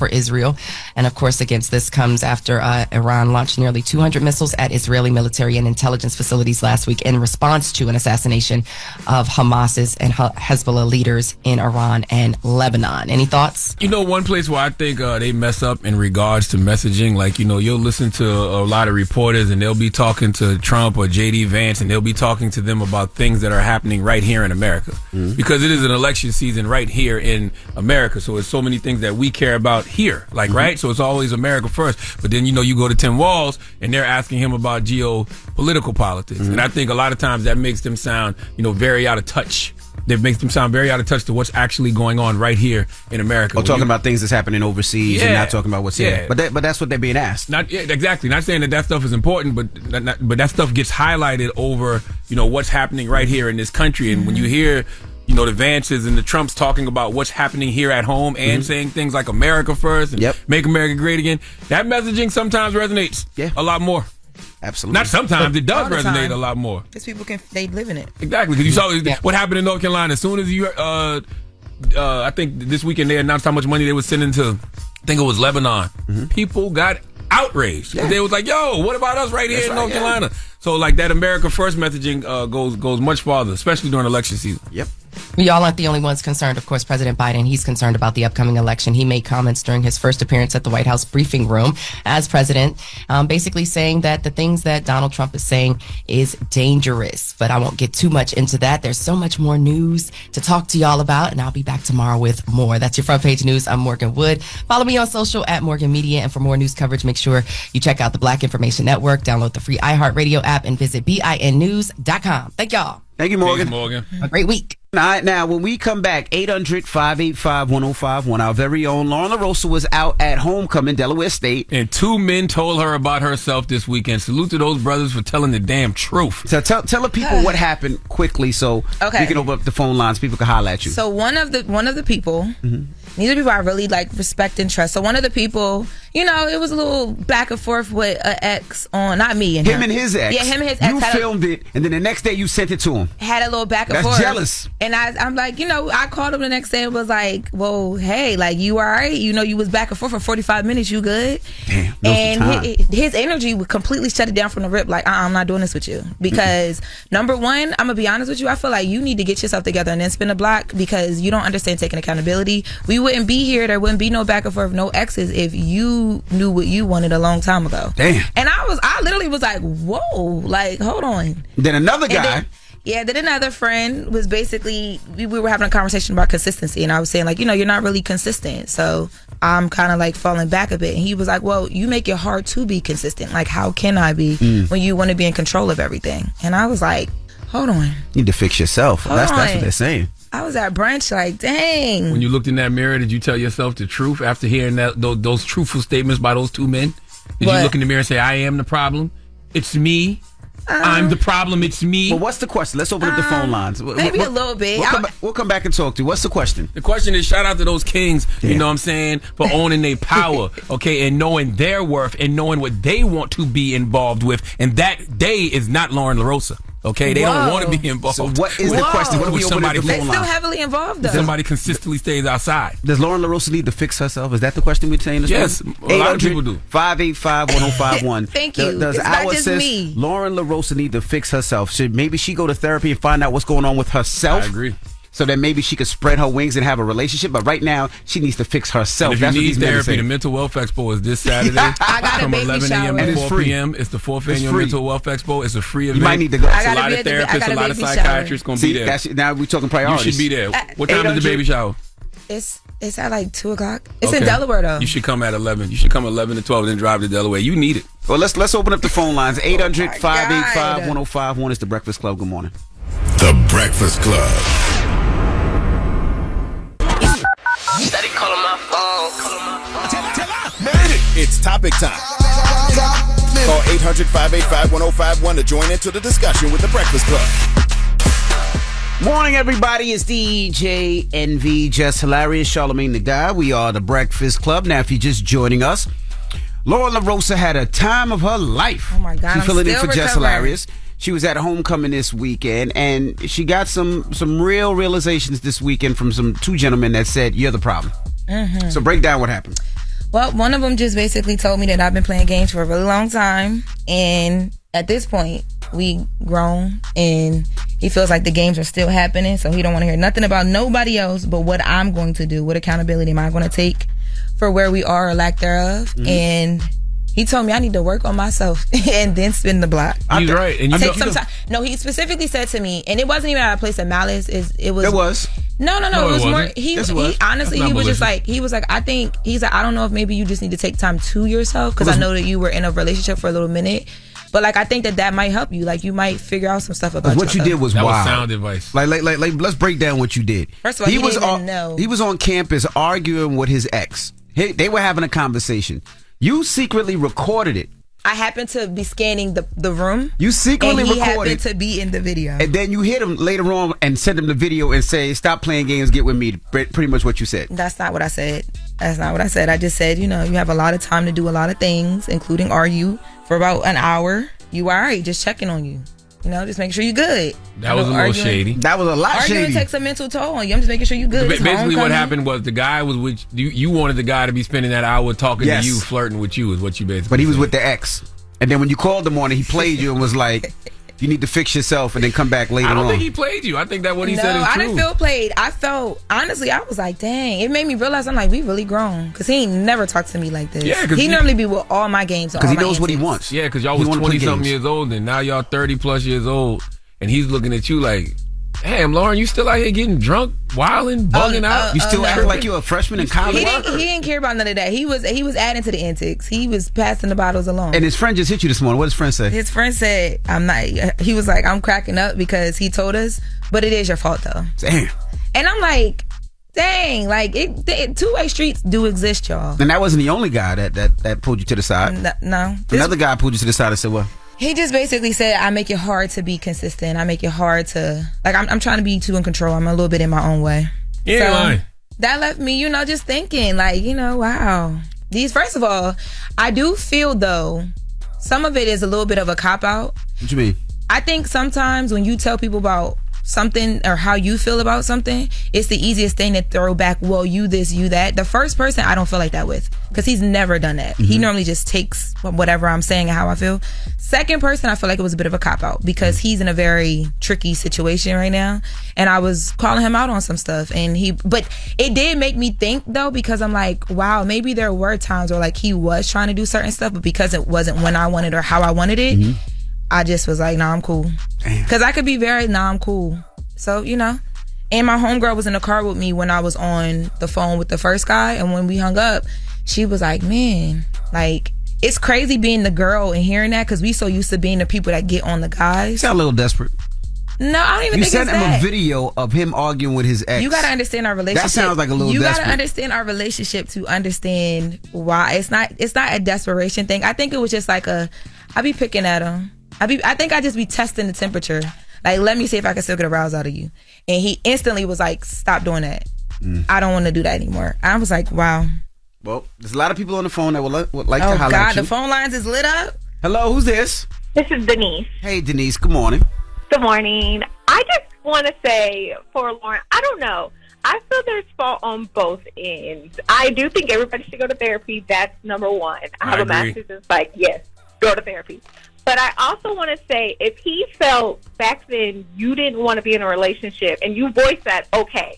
Israel, and of course, against this comes after Iran launched nearly 200 missiles at Israeli military and intelligence facilities last week in response to an assassination of Hamas's and Hezbollah leaders in Iran and Lebanon. Any thoughts? You know, one place where I think they mess up in regards to messaging, like, you know, you'll listen to a lot of reporters and they'll be talking to Trump or J.D. Vance and they'll be talking to them about things that are happening right here in America. Because it is an election season right here in America. So it's so many things that we care about here, like, right? So it's always America first. But then, you know, you go to Tim Walz and they're asking him about geopolitical politics. And I think a lot of times that makes them sound, you know, very out of touch. That makes them sound very out of touch to what's actually going on right here in America. Or talking about things that's happening overseas and not talking about what's here. But that's what they're being asked. Exactly. Not saying that stuff is important, but that stuff gets highlighted over, you know, what's happening right here in this country. And when you hear, you know, the Vances and the Trumps talking about what's happening here at home and saying things like America first and make America great again, that messaging sometimes resonates a lot more. Absolutely. Not sometimes. It does resonate a lot more. Because people they live in it. Exactly. Because you saw what happened in North Carolina. As soon as you, I think this weekend they announced how much money they were sending to, I think it was Lebanon. People got outraged. They was like, yo, what about us right here in North Carolina? So like that America First messaging goes much farther, especially during election season. Yep. We all aren't the only ones concerned. Of course, President Biden, he's concerned about the upcoming election. He made comments during his first appearance at the White House briefing room as president, basically saying that the things that Donald Trump is saying is dangerous. But I won't get too much into that. There's so much more news to talk to y'all about, and I'll be back tomorrow with more. That's your Front Page News. I'm Morgan Wood. Follow me on social at Morgan Media, and for more news coverage, make sure you check out the Black Information Network, download the free iHeartRadio app, and visit BINnews.com. Thank y'all. Thank you, Morgan. Thanks, Morgan. A great week. All right, now, when we come back, 800-585-1051, our very own Lauren LaRosa was out at homecoming, Delaware State. And 2 men told her about herself this weekend. Salute to those brothers for telling the damn truth. So tell the people what happened quickly so we can open up the phone lines, people can holler at you. So one of the people, these are people I really like, respect and trust. So one of the people, you know, it was a little back and forth with an ex on, not me and him. Him and his ex. Yeah, him and his ex. You filmed it, and then the next day you sent it to him. Had a little back and That's forth. jealous. And I'm like, you know, I called him the next day and was like, well, hey, like, you all right? You know, you was back and forth for 45 minutes. You good? Damn. And his energy would completely shut it down from the rip. Like, I'm not doing this with you. Because, number one, I'm going to be honest with you. I feel like you need to get yourself together and then spin a block because you don't understand taking accountability. We wouldn't be here. There wouldn't be no back and forth, no exes if you knew what you wanted a long time ago. Damn. And I literally was like, whoa, like, hold on. Then another guy. Then another friend was basically, we were having a conversation about consistency, and I was saying, like, you know, you're not really consistent, so I'm kind of like falling back a bit. And he was like, well, you make it hard to be consistent. Like, how can I be when you want to be in control of everything? And I was like, hold on. You need to fix yourself. That's what they're saying. I was at brunch like, dang. When you looked in that mirror, did you tell yourself the truth after hearing those truthful statements by those 2 men? Did you look in the mirror and say, I am the problem? It's me. I'm the problem. It's me. Well, what's the question? Let's open up the phone lines. Maybe a little bit. We'll come back and talk to you. What's the question? The question is, shout out to those kings, you know what I'm saying, for owning their power, okay, and knowing their worth and knowing what they want to be involved with. And that they is not Lauren LaRosa. Okay, they don't want to be involved. So what is the question? What if we open up the phone They're line? still heavily involved, though. Somebody consistently stays outside. Does Lauren LaRosa need to fix herself? Is that the question we're saying? Yes, a lot of people do. 585-1051. Thank you. Does It's not our just sis me. Lauren LaRosa need to fix herself? Should maybe she go to therapy and find out what's going on with herself? I agree. So that maybe she could spread her wings and have a relationship. But right now, she needs to fix herself. And if That's you what need these men are therapy, saying. the Mental Wealth Expo is this Saturday I got a from baby 11 a.m. shower. to And 4 it's free. p.m. It's the fourth It's annual free. Mental Wealth Expo. It's a free event. You might need to go. I It's a gotta lot be of at the- I therapists, got a a lot of baby psychiatrists going to See, be there. now we're talking priorities. You should be there. What time is the baby shower? It's at like 2 o'clock. It's Okay. in Delaware, though. You should come at 11. You should come 11 to 12, then drive to Delaware. You need it. Well, let's open up the phone lines. 800-585-1051 is the Breakfast Club. Good morning. The Breakfast Club. Steady calling my phone. It's topic time. Call 800-585-1051 to join into the discussion with the Breakfast Club. Morning, everybody. It's DJ NV, Jess Hilarious, Charlamagne the Guy. We are the Breakfast Club. Now, if you're just joining us, Lauren LaRosa had a time of her life. Oh, my God. She's I'm filling in still for Jess recovering. Hilarious. She was at homecoming this weekend, and she got some real realizations this weekend from some two gentlemen that said, you're the problem. Mm-hmm. So break down what happened. Well, one of them just basically told me that I've been playing games for a really long time, and at this point, we grown, and he feels like the games are still happening, so he don't want to hear nothing about nobody else but what I'm going to do. What accountability am I going to take for where we are or lack thereof? Mm-hmm. And he told me I need to work on myself and then spin the block. He's right. And you Take know, some time. No, he specifically said to me, and it wasn't even out of place of malice. It was. It was. No, No, it it was more. wasn't. He Yes, it was. honestly, That's he not was just malicious. like, he was like, I think he's like, I don't know if maybe you just need to take time to yourself because I know that you were in a relationship for a little minute, but like I think that might help you. Like you might figure out some stuff about What you yourself. did was that was wild. sound advice. Like, let's break down what you did. First of all, he was didn't even on, know. He was on campus arguing with his ex. They were having a conversation. You secretly recorded it. I happened to be scanning the room. You secretly and he recorded, happened to be in the video. and then you hit him later on and send him the video and say, "Stop playing games, get with me." Pretty much what you said. That's not what I said. That's not what I said. I just said, you have a lot of time to do a lot of things, including argue for about an hour. You all right? Just checking on you. Just make sure you're good. That was a little shady. That was a lot Arguing shady. takes a mental toll on you. I'm just making sure you're good. It's Basically, what homecoming. happened was the guy was with you. You wanted the guy to be spending that hour talking Yes. to you, flirting with you, is what you basically. But he was said. with the ex. And then when you called him on it, he played you and was like, "You need to fix yourself," and then come back later I don't on. think he played you. I think that what he No, said is I true. didn't feel played. I felt, honestly, I was like, dang. It made me realize, I'm like, we really grown. Because he ain't never talked to me like this. Yeah, 'cause he he- normally be with all my games. Because he knows what he wants. Yeah, because y'all He was wanna play 20-something games. years old, and now y'all 30-plus years old, and he's looking at you like, damn, Lauren, you still out here getting drunk, wilding, bugging out? You still acting like you're a freshman in college? He didn't care about none of that. He was adding to the antics. He was passing the bottles along. And his friend just hit you this morning. What did his friend say? His friend said, I'm not, he was like, I'm cracking up because he told us, but it is your fault though. Damn. And I'm like, dang, like two-way streets do exist, y'all. And that wasn't the only guy that pulled you to the side. No. Another guy pulled you to the side and said, what? He just basically said, I make it hard to be consistent. I make it hard to, like, I'm trying to be too in control. I'm a little bit in my own way. Yeah, lying. That left me, just thinking, like, wow. First of all, I do feel, though, some of it is a little bit of a cop-out. What you mean? I think sometimes when you tell people about something or how you feel about something, it's the easiest thing to throw back, well, you this, you that. The first person I don't feel like that with, because he's never done that. He normally just takes whatever I'm saying and how I feel. Second person, I feel like it was a bit of a cop-out because he's in a very tricky situation right now, and I was calling him out on some stuff, but it did make me think though, because I'm like, wow, maybe there were times where like he was trying to do certain stuff, but because it wasn't when I wanted or how I wanted it, I just was like, nah, I'm cool. Because I could be very, nah, I'm cool. So, and my homegirl was in the car with me when I was on the phone with the first guy. And when we hung up, she was like, man, like, it's crazy being the girl and hearing that because we so used to being the people that get on the guys. You sound a little desperate. No, I don't even You think sent it's him that. a video of him arguing with his ex. You gotta understand our relationship. That sounds like a little You desperate. gotta understand our relationship to understand why it's not a desperation thing. I think it was just like I be picking at him. I think I just be testing the temperature. Like, let me see if I can still get a rouse out of you. And he instantly was like, stop doing that. I don't want to do that anymore. I was like, wow. Well, there's a lot of people on the phone that would like to Oh highlight God, you. the phone lines is lit up. Hello, who's this? This is Denise. Hey, Denise. Good morning. Good morning. I just want to say for Lauren, I don't know. I feel there's fault on both ends. I do think everybody should go to therapy. That's number one. I have a master's. It's like, yes, go to therapy. But I also want to say, if he felt back then you didn't want to be in a relationship and you voiced that, okay.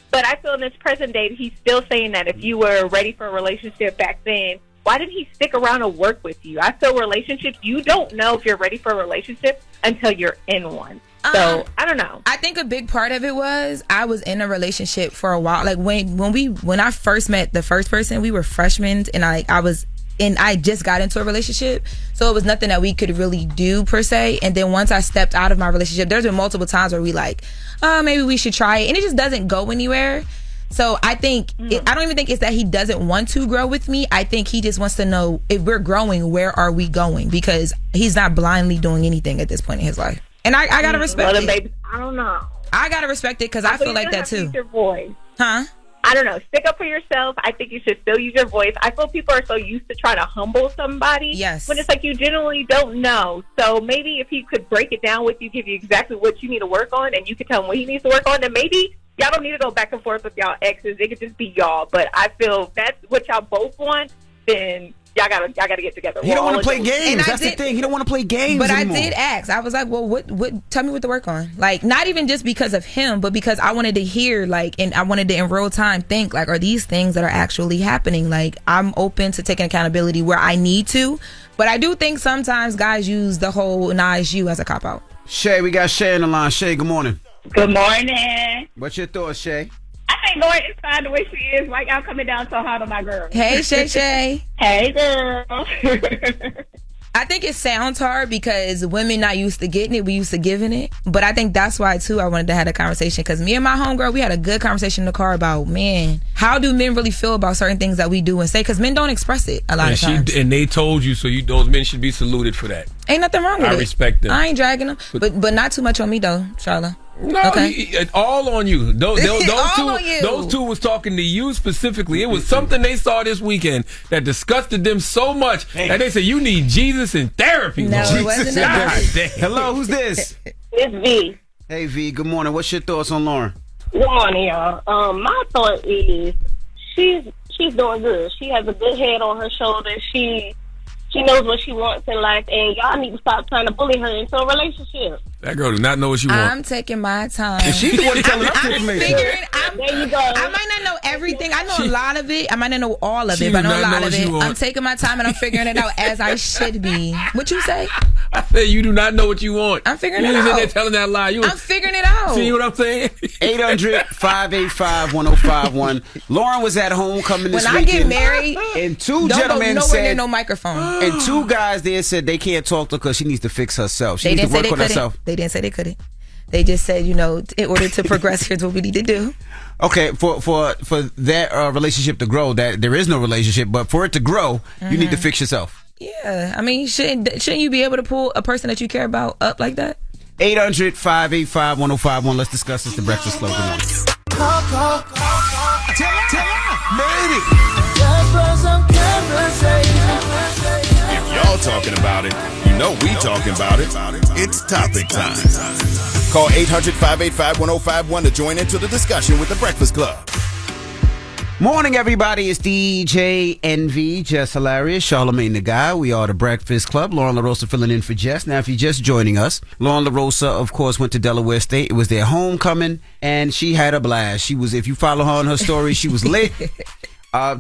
But I feel in this present day, he's still saying that if you were ready for a relationship back then, why didn't he stick around and work with you? I feel relationships, you don't know if you're ready for a relationship until you're in one. So, I don't know. I think a big part of it was I was in a relationship for a while. Like when I first met the first person, we were freshmen and I just got into a relationship. So it was nothing that we could really do per se. And then once I stepped out of my relationship, there's been multiple times where we like, oh, maybe we should try it. And it just doesn't go anywhere. So I think, I don't even think it's that he doesn't want to grow with me. I think he just wants to know if we're growing, where are we going? Because he's not blindly doing anything at this point in his life. And I gotta respect it. Baby, I don't know. I gotta respect it because I feel like that too. Use your voice. Huh? I don't know. Stick up for yourself. I think you should still use your voice. I feel people are so used to trying to humble somebody. Yes. When it's like you genuinely don't know. So maybe if he could break it down with you, give you exactly what you need to work on, and you could tell him what he needs to work on, then maybe y'all don't need to go back and forth with y'all exes. It could just be y'all. But I feel that's what y'all both want, then y'all gotta get together. He don't want to play games. That's the thing. He don't want to play games But anymore. I did ask. I was like, well, what? Tell me what to work on. Like, not even just because of him, but because I wanted to hear, like, and I wanted to in real time think, like, are these things that are actually happening? Like, I'm open to taking accountability where I need to. But I do think sometimes guys use the whole nah, it's you as a cop-out. Shay, we got Shay on the line. Shay, good morning. Good morning. What's your thoughts, Shay? I think Lauren is fine the way she is. Why y'all coming down so hard on my girl? Hey, Shay. Hey, girl. I think it sounds hard because women not used to getting it, we used to giving it. But I think that's why too I wanted to have a conversation because me and my homegirl, we had a good conversation in the car about, man, how do men really feel about certain things that we do and say? Because men don't express it a lot of times. And they told you, so those men should be saluted for that. Ain't nothing wrong with it. I respect them. I ain't dragging them, but not too much on me though, Charla. No, okay. All on you. Those All on you. Those two was talking to you specifically. It was something they saw this weekend that disgusted them so much that they said you need Jesus and therapy. No, Lord. it wasn't God damn. Hello, who's this? It's V. Hey, V, good morning. What's your thoughts on Lauren? Good morning, y'all. My thought is she's doing good. She has a good head on her shoulders. She knows what she wants in life, and y'all need to stop trying to bully her into a relationship. That girl does not know what she wants. I'm taking my time. And she's the one telling us the information. There you go. I might not know everything. I know a lot of it. I might not know all of it, but I know a lot of it. I'm taking my time and I'm figuring it out as I should be. What you say? I said you do not know what you want. I'm figuring it You out. there telling that lie. I'm figuring it out. See what I'm saying? 800-585-1051. Lauren was at homecoming this when I weekend. get married, and two don't gentlemen go nowhere said near no microphone. And two guys there said they can't talk to her because she needs to fix herself. She needs to work on herself. They didn't say they couldn't. They just said, in order to progress, here's what we need to do. Okay, for that relationship to grow, that there is no relationship, but for it to grow, you need to fix yourself. Yeah, I mean, shouldn't you be able to pull a person that you care about up like that? 800-585-1051. Let's discuss this. The Breakfast Club. Good morning. Call. Made it. If y'all talking about it, you know we talking about it. It's topic time. Call 800-585-1051 to join into the discussion with the Breakfast Club. Morning, everybody. It's DJ NV, Jess Hilarious, Charlamagne the Guy. We are the Breakfast Club. Lauren LaRosa filling in for Jess. Now, if you're just joining us, Lauren LaRosa, of course, went to Delaware State. It was their homecoming, and she had a blast. She was, if you follow her on her story, she was lit.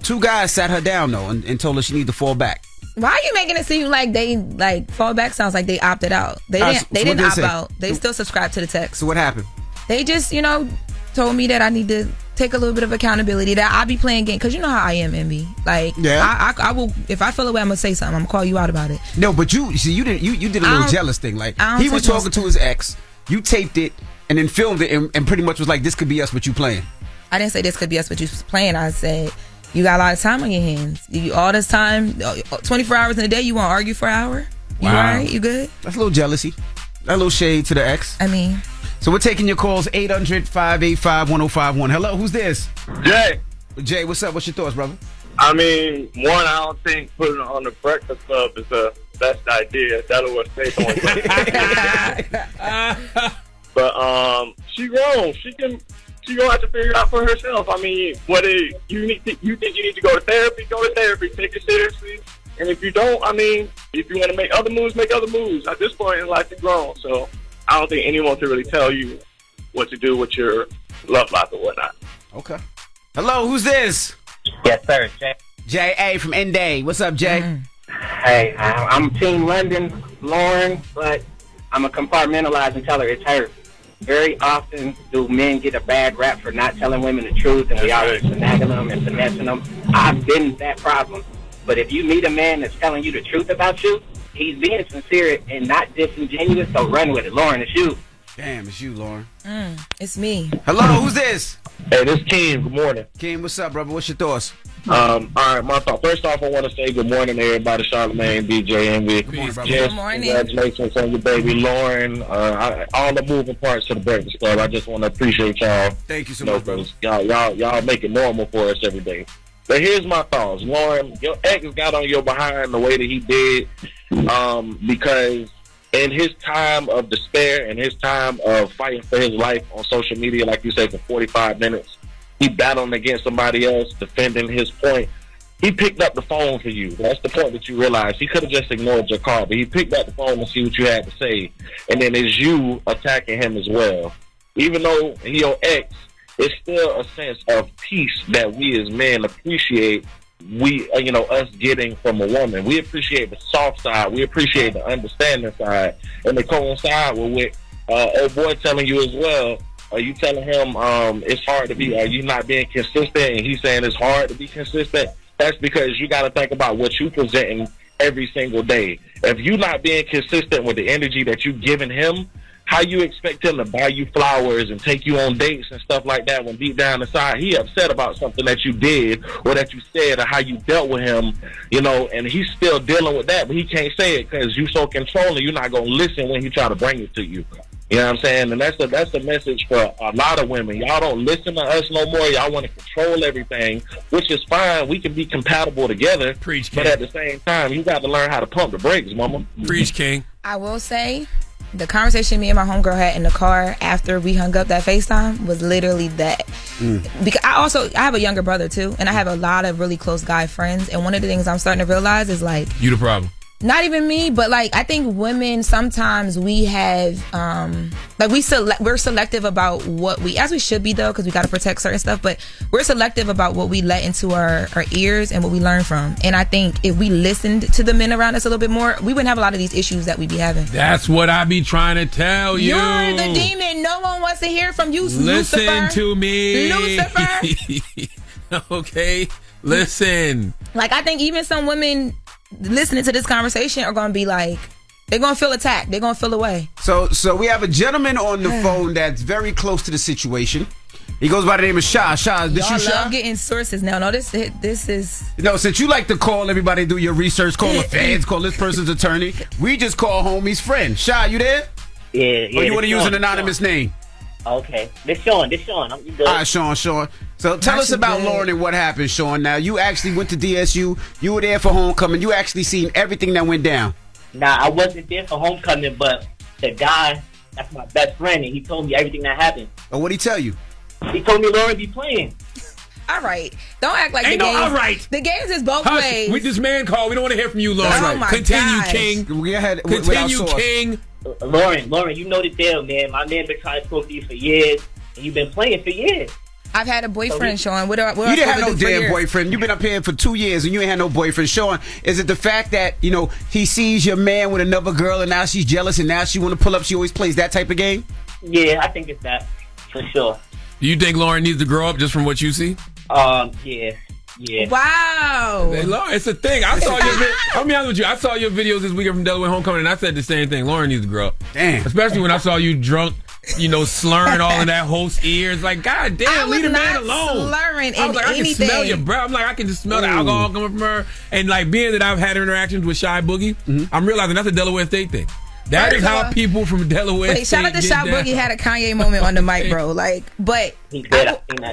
Two guys sat her down, though, and told her she needed to fall back. Why are you making it seem like they fall back? Sounds like they opted out. They didn't opt out. They still subscribed to the text. So what happened? They just, told me that I need to take a little bit of accountability, that I'll be playing games, because you know how I am, MB. Like, yeah. I will, if I feel away, I'm gonna say something. I'm gonna call you out about it. No, but you did a little jealous thing. Like, he was talking to his ex, you taped it and then filmed it and pretty much was like, this could be us, what you playing. I didn't say this could be us, what you playing. I said, you got a lot of time on your hands. All this time, 24 hours in a day, you want to argue for an hour? You all right? You good? That's a little jealousy. That little shade to the ex. I mean. So we're taking your calls, 800-585-1051. Hello, who's this? Jay. Jay, what's up? What's your thoughts, brother? I mean, one, I don't think putting her on the Breakfast Club is the best idea. That'll what they going. But she grown. She gonna have to figure it out for herself. I mean, you think you need to go to therapy? Go to therapy. Take it seriously. And if you don't, I mean, if you want to make other moves, make other moves. At this point in life, you're grown. So I don't think anyone can really tell you what to do with your love life or whatnot. Okay. Hello, who's this? Yes, sir. Jay. J.A. from N-Day. What's up, Jay? Hey, I'm Team London, Lauren, but I'm a compartmentalize and tell her it's her. Very often do men get a bad rap for not telling women the truth, and we always snagging them and finessing them. I've been that problem. But if you meet a man that's telling you the truth about you, he's being sincere and not disingenuous, so run with it. Lauren, it's you. Damn, it's you, Lauren. It's me. Hello, who's this? Hey, this is Keem. Good morning. Keem, what's up, brother? What's your thoughts? All right, my thought. First off, I want to say good morning to everybody. Charlamagne, DJ, Envy. Good morning, brother. Good morning. Congratulations on your baby, Lauren. All the moving parts to the Breakfast Club. I just want to appreciate y'all. Thank you so much, brother. Y'all make it normal for us every day. But here's my thoughts. Lauren, your ex got on your behind the way that he did because in his time of despair and his time of fighting for his life on social media, like you said, for 45 minutes, he battled against somebody else, defending his point. He picked up the phone for you. That's the point that you realize. He could have just ignored your call, but he picked up the phone to see what you had to say. And then it's you attacking him as well. Even though he your ex, it's still a sense of peace that we as men appreciate. Us getting from a woman. We appreciate the soft side. We appreciate the understanding side, and to coincide with old boy telling you as well. Are you telling him it's hard to be? Are you not being consistent? And he's saying it's hard to be consistent. That's because you got to think about what you presenting every single day. If you're not being consistent with the energy that you giving him, how you expect him to buy you flowers and take you on dates and stuff like that when deep down inside he upset about something that you did or that you said or how you dealt with him, and he's still dealing with that, but he can't say it because you so controlling, you're not going to listen when he try to bring it to you. You know what I'm saying? And that's the message for a lot of women. Y'all don't listen to us no more. Y'all want to control everything, which is fine. We can be compatible together. Preach, King. But at the same time, you got to learn how to pump the brakes, mama. Preach, King. I will say, the conversation me and my homegirl had in the car after we hung up that FaceTime was literally that. Because I have a younger brother too, and I have a lot of really close guy friends, and one of the things I'm starting to realize is like, you the problem. Not even me, but like I think women sometimes we have we're selective about what we, as we should be though, because we got to protect certain stuff, but we're selective about what we let into our ears and what we learn from. And I think if we listened to the men around us a little bit more, we wouldn't have a lot of these issues that we be having. That's what I be trying to tell you. You're the demon. No one wants to hear from you, Listen Lucifer. to me. Lucifer. Okay? Listen. Like I think even some women listening to this conversation are going to be like, they're going to feel attacked. They're going to feel away. So we have a gentleman on the phone that's very close to the situation. He goes by the name of Shah. Shah, this y'all you, Shah? love getting sources now. No, this is... No, since you like to call everybody, do your research, call the feds, call this person's attorney, we just call homie's friend. Shah, you there? Yeah. Or you want to use an anonymous name? Okay. This Sean. You good? All right, Sean. So tell us about Lauren and what happened, Sean. Now, you actually went to DSU. You were there for homecoming. You actually seen everything that went down. Nah, I wasn't there for homecoming, but the guy, that's my best friend, and he told me everything that happened. Oh, what'd he tell you? He told me Lauren be playing. All right. Don't act like Ain't the games. All right. The games is both Hush. ways. With this man call, we don't want to hear from you, Lauren. Oh my Continue, gosh. King. Continue, King. Lauren, you know the deal, man. My man been trying to talk to you for years, and you've been playing for years. I've had a boyfriend, Sean. What you didn't have no damn boyfriend. You've been up here for 2 years and you ain't had no boyfriend. Sean, is it the fact that, he sees your man with another girl and now she's jealous and now she want to pull up? She always plays that type of game? Yeah, I think it's that, for sure. Do you think Lauren needs to grow up just from what you see? Yeah. Wow. Hey, Lauren, it's a thing. I saw your I'll be honest with you. I saw your videos this weekend from Delaware Homecoming and I said the same thing. Lauren needs to grow up. Damn. Especially when I saw you drunk, slurring all in that host's ears. Like, God damn, leave the man alone. Slurring I was like, anything. I can smell your breath. I'm like, I can just smell the alcohol coming from her. And like, being that I've had interactions with Shy Boogie, I'm realizing that's a Delaware State thing. That is how people from Delaware. Wait, shout out to Shop Boogie had a Kanye moment on the mic, bro. Like, but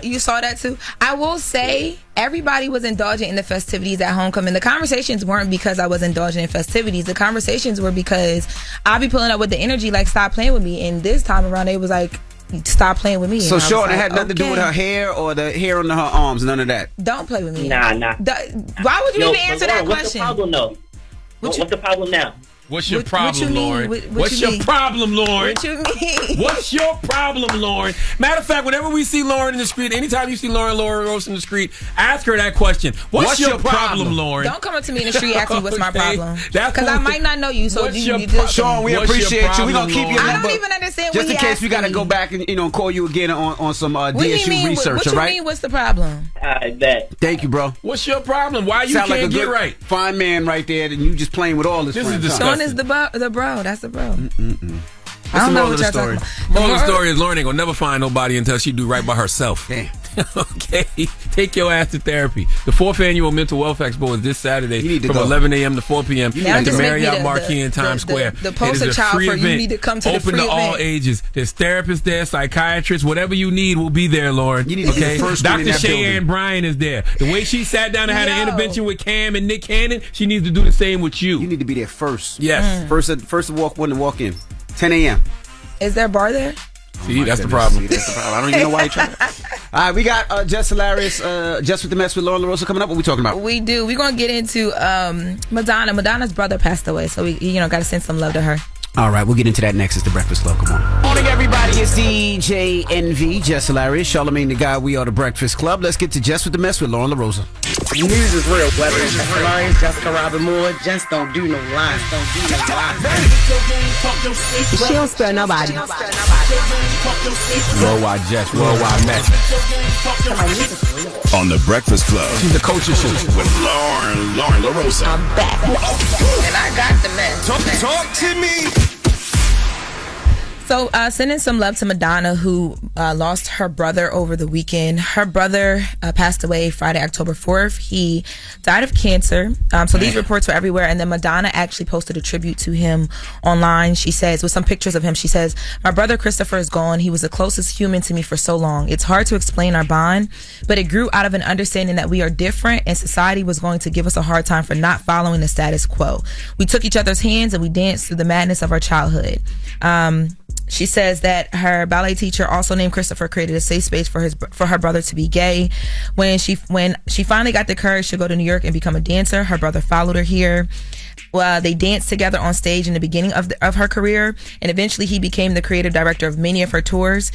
you saw that too. I will say everybody was indulging in the festivities at homecoming. The conversations weren't because I was indulging in festivities. The conversations were because I'll be pulling up with the energy like, stop playing with me. And this time around, they was like, stop playing with me. So Sean, it had nothing to do with her hair or the hair on her arms. None of that. Don't play with me. Nah. Why would you even answer that question? What's the problem, though? What's the problem now? What's your problem, Lauren? What's your problem, Lauren? What you mean? What's your problem, Lauren? Matter of fact, whenever we see Lauren in the street, anytime you see Lauren Roques in the street, ask her that question. What's your problem, Lauren? Don't come up to me in the street and ask me what's my problem. That's because I might not know you. So Sean, we appreciate you. We're gonna keep your number. I don't even understand. Just in case we gotta go back and call you again on some DSU research. What you mean? What's the problem? I bet. Thank you, bro. What's your problem? Why you Sound can't like a get good, right? Fine man right there, and you just playing with all this. This is disgusting. Sean is the bro. That's the bro. I don't know what y'all talking about. The moral of the story is Lauren ain't gonna never find nobody until she do right by herself. Damn. Okay, take your ass to therapy. The 4th annual Mental Wealth Expo is this Saturday from 11 a.m. to 4 p.m. at the Marriott Marquis in Times Square. The poster child for you need to come to the free event. Open to all ages. There's therapists there, psychiatrists, whatever you need will be there, Lauren. You need to be the first one in Dr. that building. Cheyenne Bryan is there. The way she sat down and had an intervention with Cam and Nick Cannon, she needs to do the same with you. You need to be there first. Yes. First to walk in. 10 a.m. Is there a bar there? See, that's the problem. I don't even know why you trying. All right, we got Jess Hilarious, Jess with the Mess with Lauren LaRosa coming up. What we talking about? We do. We're going to get into Madonna. Madonna's brother passed away, so we got to send some love to her. All right, we'll get into that next. It's the Breakfast Club. Come on. Morning, everybody. It's DJ NV, Jess Hilarious, Charlamagne the Guy. We are the Breakfast Club. Let's get to Jess with the Mess with Lauren LaRosa. News is real, whether it's Jess Hilarious, Jessica Robin Moore, just don't do no lies, She don't spare nobody. Worldwide Jess, worldwide Mack. On the Breakfast Club. She's the coach of shoes. With Lauren LaRosa. I'm back. And I got the mess. Talk to me. So sending some love to Madonna, who lost her brother over the weekend. Her brother passed away Friday, October 4th. He died of cancer. So these reports were everywhere. And then Madonna actually posted a tribute to him online. She says, with some pictures of him, she says, "My brother Christopher is gone. He was the closest human to me for so long. It's hard to explain our bond, but it grew out of an understanding that we are different and society was going to give us a hard time for not following the status quo. We took each other's hands and we danced through the madness of our childhood." She says that her ballet teacher, also named Christopher, created a safe space for her brother to be gay. When she finally got the courage to go to New York and become a dancer, her brother followed her here. Well, they danced together on stage in the beginning of her career, and eventually he became the creative director of many of her tours.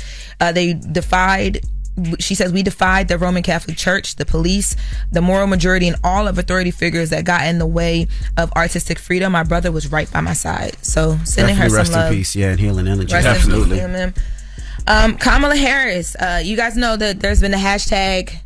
She says, "We defied the Roman Catholic Church, the police, the moral majority, and all of authority figures that got in the way of artistic freedom. My brother was right by my side." So sending her some rest love. in peace, and healing energy. Absolutely. Kamala Harris. You guys know that there's been a hashtag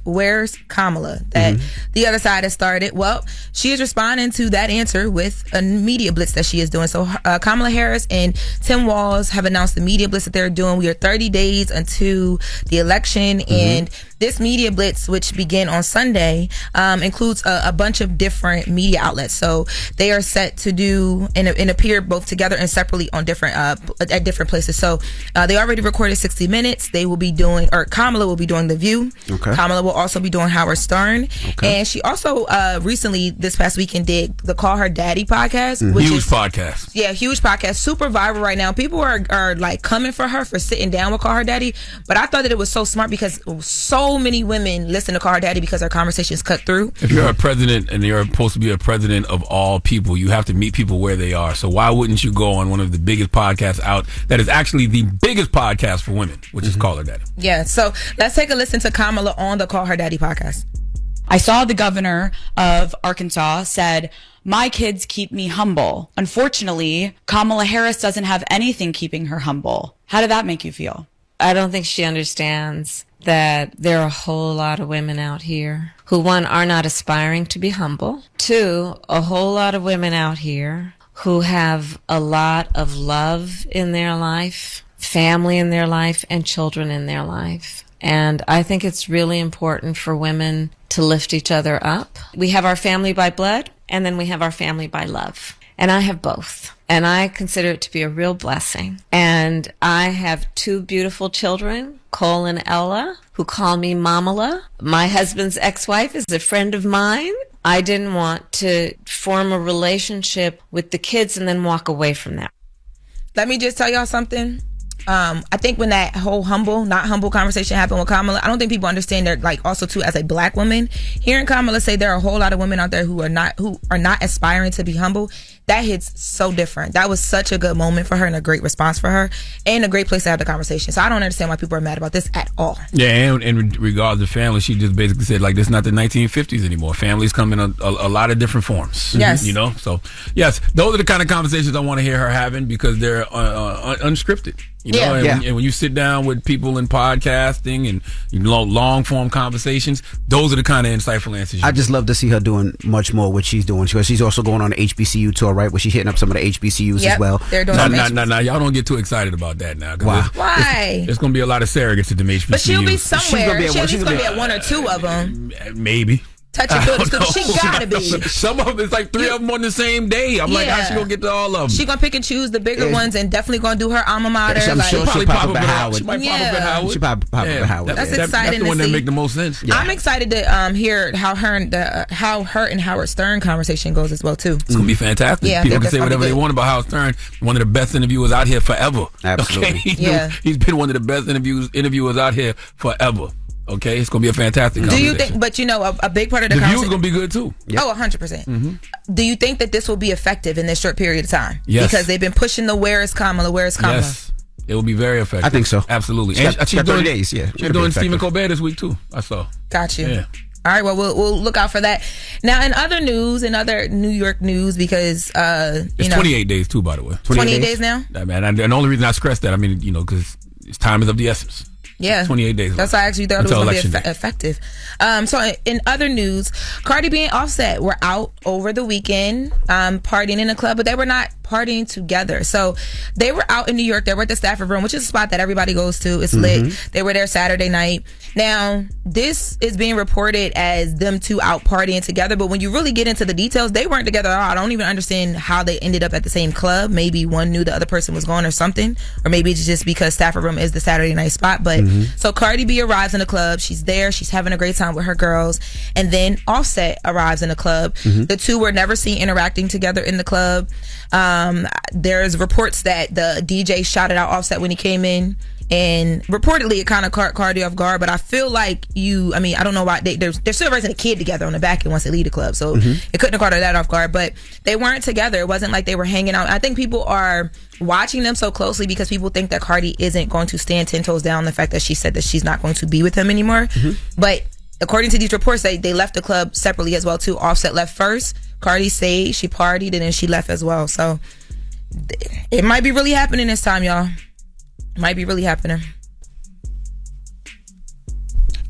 where's Kamala that the other side has started. Well, she is responding to that answer with a media blitz that she is doing. So Kamala Harris and Tim Walz have announced the media blitz that they're doing. We are 30 days until the election, and this media blitz, which began on Sunday, includes a bunch of different media outlets. So they are set to do and appear both together and separately on different at different places. So they already recorded 60 Minutes. They will be doing, or Kamala will be doing The View. Okay. Kamala will also be doing Howard Stern. Okay. And she also recently, this past weekend, did the Call Her Daddy podcast. Which huge podcast. Yeah, huge podcast. Super viral right now. People are like coming for her for sitting down with Call Her Daddy. But I thought that it was so smart because so many women listen to Call Her Daddy because her conversations cut through. If you're a president and you're supposed to be a president of all people, you have to meet people where they are. So why wouldn't you go on one of the biggest podcasts out that is actually the biggest podcast for women, which is Call Her Daddy? Yeah, so let's take a listen to Kamala on the Call Her Daddy podcast. I saw the governor of Arkansas said, "My kids keep me humble." Unfortunately, Kamala Harris doesn't have anything keeping her humble. How did that make you feel? I don't think she understands that there are a whole lot of women out here who, one, are not aspiring to be humble. Two, a whole lot of women out here who have a lot of love in their life, family in their life, and children in their life. And I think it's really important for women to lift each other up. We have our family by blood, and then we have our family by love. And I have both. And I consider it to be a real blessing. And I have 2 beautiful children, Cole and Ella, who call me Mamala. My husband's ex-wife is a friend of mine. I didn't want to form a relationship with the kids and then walk away from that. Let me just tell y'all something. I think when that whole not humble conversation happened with Kamala, I don't think people understand that, like, also too, as a black woman, hearing Kamala say there are a whole lot of women out there who are not aspiring to be humble, that hits so different. That was such a good moment for her and a great response for her and a great place to have the conversation. So I don't understand why people are mad about this at all. Yeah, and in regards to family, she just basically said, like, this is not the 1950s anymore. Families come in a lot of different forms. Yes. You know? So, yes, those are the kind of conversations I want to hear her having because they're unscripted. You know, and when you sit down with people in podcasting and long form conversations, those are the kind of insightful answers. I just love to see her doing much more what she's doing. She's also going on an HBCU tour, right? Where she's hitting up some of the HBCUs as well. They're doing no, y'all don't get too excited about that now. Why? There's going to be a lot of surrogates at the HBCUs. But she'll be somewhere. She's going to be at 1 or 2 of them. Maybe. Touching buildings. She gotta be. Some of them, it's like 3 of them on the same day. I'm like, how's she gonna get to all of them? She gonna pick and choose the bigger ones and definitely gonna do her alma mater. I'm sure she'll pop up at Howard. She might pop up at Howard. She pop up at Howard. That's exciting. That's the one that make the most sense. I'm excited to hear how her and Howard Stern conversation goes as well too. It's gonna be fantastic. Yeah, people can say whatever they want about Howard Stern. One of the best interviewers out here forever. Absolutely. Okay? He's been one of the best interviewers out here forever. Okay, it's gonna be a fantastic conversation. Do you think? But you know, a big part of the view is gonna be good too. Yep. Oh, 100%. Do you think that this will be effective in this short period of time? Yes. Because they've been pushing the where is Kamala? Yes, it will be very effective. I think so. Absolutely. She's got 30 days. Yeah, she's doing Stephen Colbert this week too. I saw. Got you. Yeah. All right, well, we'll look out for that. Now, in other news, in other New York news, because it's 28 days too, by the way. 28 days now. Man, and the only reason I stress that, I mean, you know, because time is of the essence. Yeah, 28 days. That's why I actually thought it was going to be effective. So in other news, Cardi B and Offset were out over the weekend partying in a club, but they were not partying together. So they were out in New York. They were at the Stafford Room, which is a spot that everybody goes to. It's lit. They were there Saturday night. Now, this is being reported as them two out partying together, but when you really get into the details, they weren't together at all. I don't even understand how they ended up at the same club. Maybe one knew the other person was going or something, or maybe it's just because Stafford Room is the Saturday night spot. But so Cardi B arrives in the club. She's there. She's having a great time with her girls. And then Offset arrives in the club. The two were never seen interacting together in the club. There's reports that the DJ shouted out Offset when he came in. And reportedly, it kind of caught Cardi off guard. But I feel like I don't know why. They're still raising a kid together on the back end once they leave the club. So it couldn't have caught her that off guard. But they weren't together. It wasn't like they were hanging out. I think people are watching them so closely because people think that Cardi isn't going to stand 10 toes down on the fact that she said that she's not going to be with him anymore. But according to these reports, they left the club separately as well, too. Offset left first. Cardi stayed. She partied. And then she left as well. So it might be really happening this time, y'all. Might be really happening.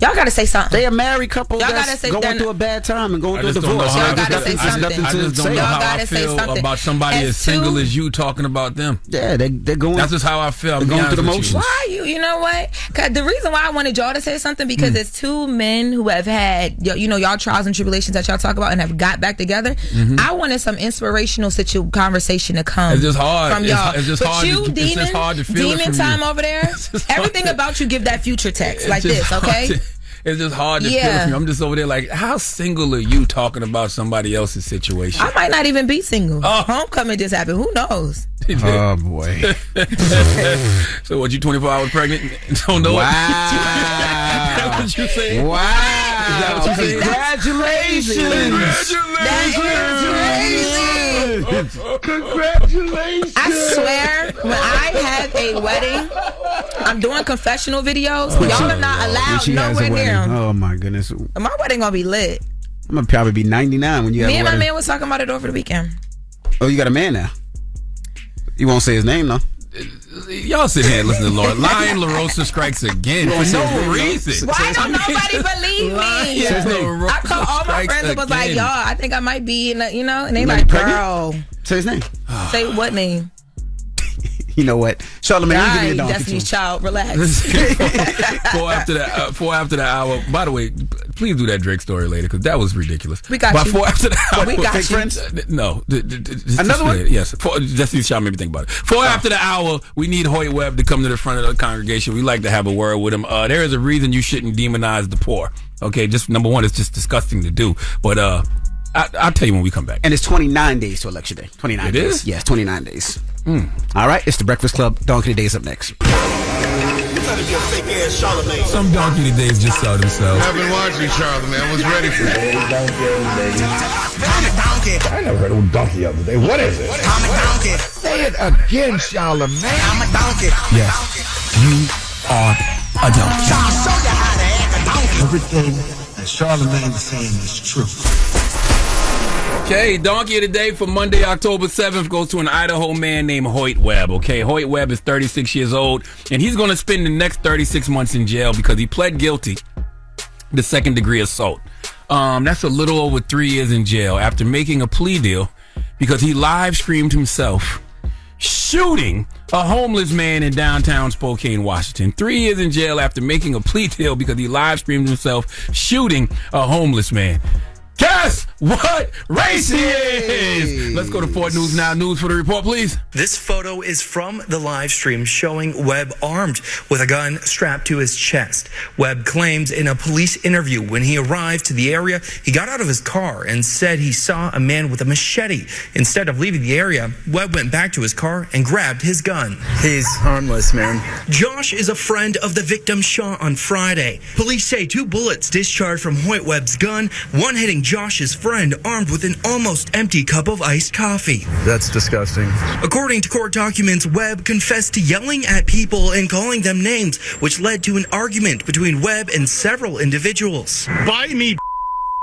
Y'all gotta say something. They a married couple that's going through a bad time and going through a divorce. Y'all gotta say something. I just don't know how I feel about somebody as single as you talking about them. Yeah, they're going. That's just how I feel. They're going through the motions. Why you know what? Cause the reason why I wanted y'all to say something because it's two men who have had y'all trials and tribulations that y'all talk about and have got back together. I wanted some inspirational conversation to come. It's just hard from y'all. It's just hard. It's just hard to feel Demon time over there. Everything about you give that future text like this, okay? It's just hard to feel from you. I'm just over there like, how single are you talking about somebody else's situation? I might not even be single. Homecoming just happened. Who knows? Oh, boy. So what, you 24 hours pregnant? Don't know. Wow. Is that what you saying? Wow. Is that what you saying? Congratulations. I swear, when I have a wedding, I'm doing confessional videos. Y'all are not allowed nowhere near them. Oh, my goodness. My wedding gonna be lit. I'm gonna probably be 99 when you have a wedding. Me and my man was talking about it over the weekend. Oh, you got a man now? You won't say his name, though. Y'all sit here and listen to Laura. Lying LaRosa strikes again for no reason. Why don't nobody believe me? I called all my friends and was like, y'all, I think I might be, and they like, girl. Say his name. Say what name? You know what? Charlamagne, Destiny's Child, relax. 4 after the hour. By the way, please do that Drake story later because that was ridiculous. We got By you. 4 after the hour. We got you. Friends? No. Another one? Yes. Just to made me think about it. 4 after the hour, we need Hoyt Webb to come to the front of the congregation. We like to have a word with him. There is a reason you shouldn't demonize the poor. Okay, just number one, it's just disgusting to do. But I'll tell you when we come back. And it's 29 days to Election Day. 29 It days. is? Yes, 29 days. All right, it's the Breakfast Club. Donkey Days up next. Some donkey todays just saw themselves. I've been watching Charlamagne. I was ready for it. I never heard of a donkey the other day. What is it? Say it again, Charlamagne. I'm a donkey. Yes, you are a donkey. Everything that Charlamagne is saying is true. Okay, donkey of the day for Monday, October 7th goes to an Idaho man named Hoyt Webb. Okay, Hoyt Webb is 36 years old, and he's going to spend the next 36 months in jail because he pled guilty to second-degree assault. That's a little over 3 years in jail after making a plea deal because he live-streamed himself shooting a homeless man in downtown Spokane, Washington. 3 years in jail after making a plea deal because he live-streamed himself shooting a homeless man. Guess what race he is? Let's go to 4 News Now. News for the report, please. This photo is from the live stream showing Webb armed with a gun strapped to his chest. Webb claims in a police interview when he arrived to the area, he got out of his car and said he saw a man with a machete. Instead of leaving the area, Webb went back to his car and grabbed his gun. He's harmless, man. Josh is a friend of the victim shot on Friday. Police say 2 bullets discharged from Hoyt Webb's gun, one hitting Josh's friend armed with an almost empty cup of iced coffee. That's disgusting. According to court documents, Webb confessed to yelling at people and calling them names, which led to an argument between Webb and several individuals. Bite me.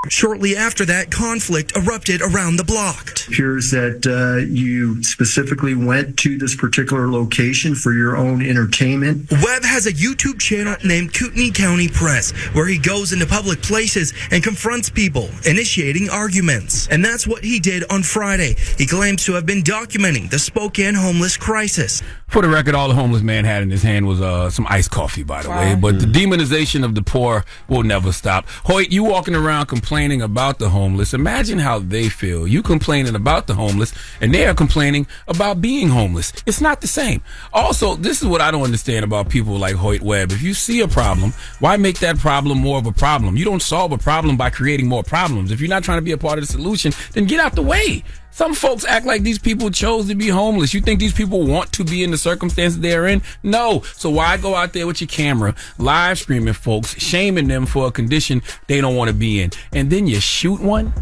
Shortly after that, conflict erupted around the block. It appears that you specifically went to this particular location for your own entertainment. Webb has a YouTube channel named Kootenai County Press, where he goes into public places and confronts people, initiating arguments. And that's what he did on Friday. He claims to have been documenting the Spokane homeless crisis. For the record, all the homeless man had in his hand was some iced coffee, by the way. But the demonization of the poor will never stop. Hoyt, you walking around complaining about the homeless. Imagine how they feel. You complaining about the homeless, and they are complaining about being homeless. It's not the same. Also, this is what I don't understand about people like Hoyt Webb. If you see a problem, why make that problem more of a problem? You don't solve a problem by creating more problems. If you're not trying to be a part of the solution, then get out the way. Some folks act like these people chose to be homeless. You think these people want to be in the circumstances they're in? No. So why go out there with your camera, live streaming folks, shaming them for a condition they don't want to be in? And then you shoot one,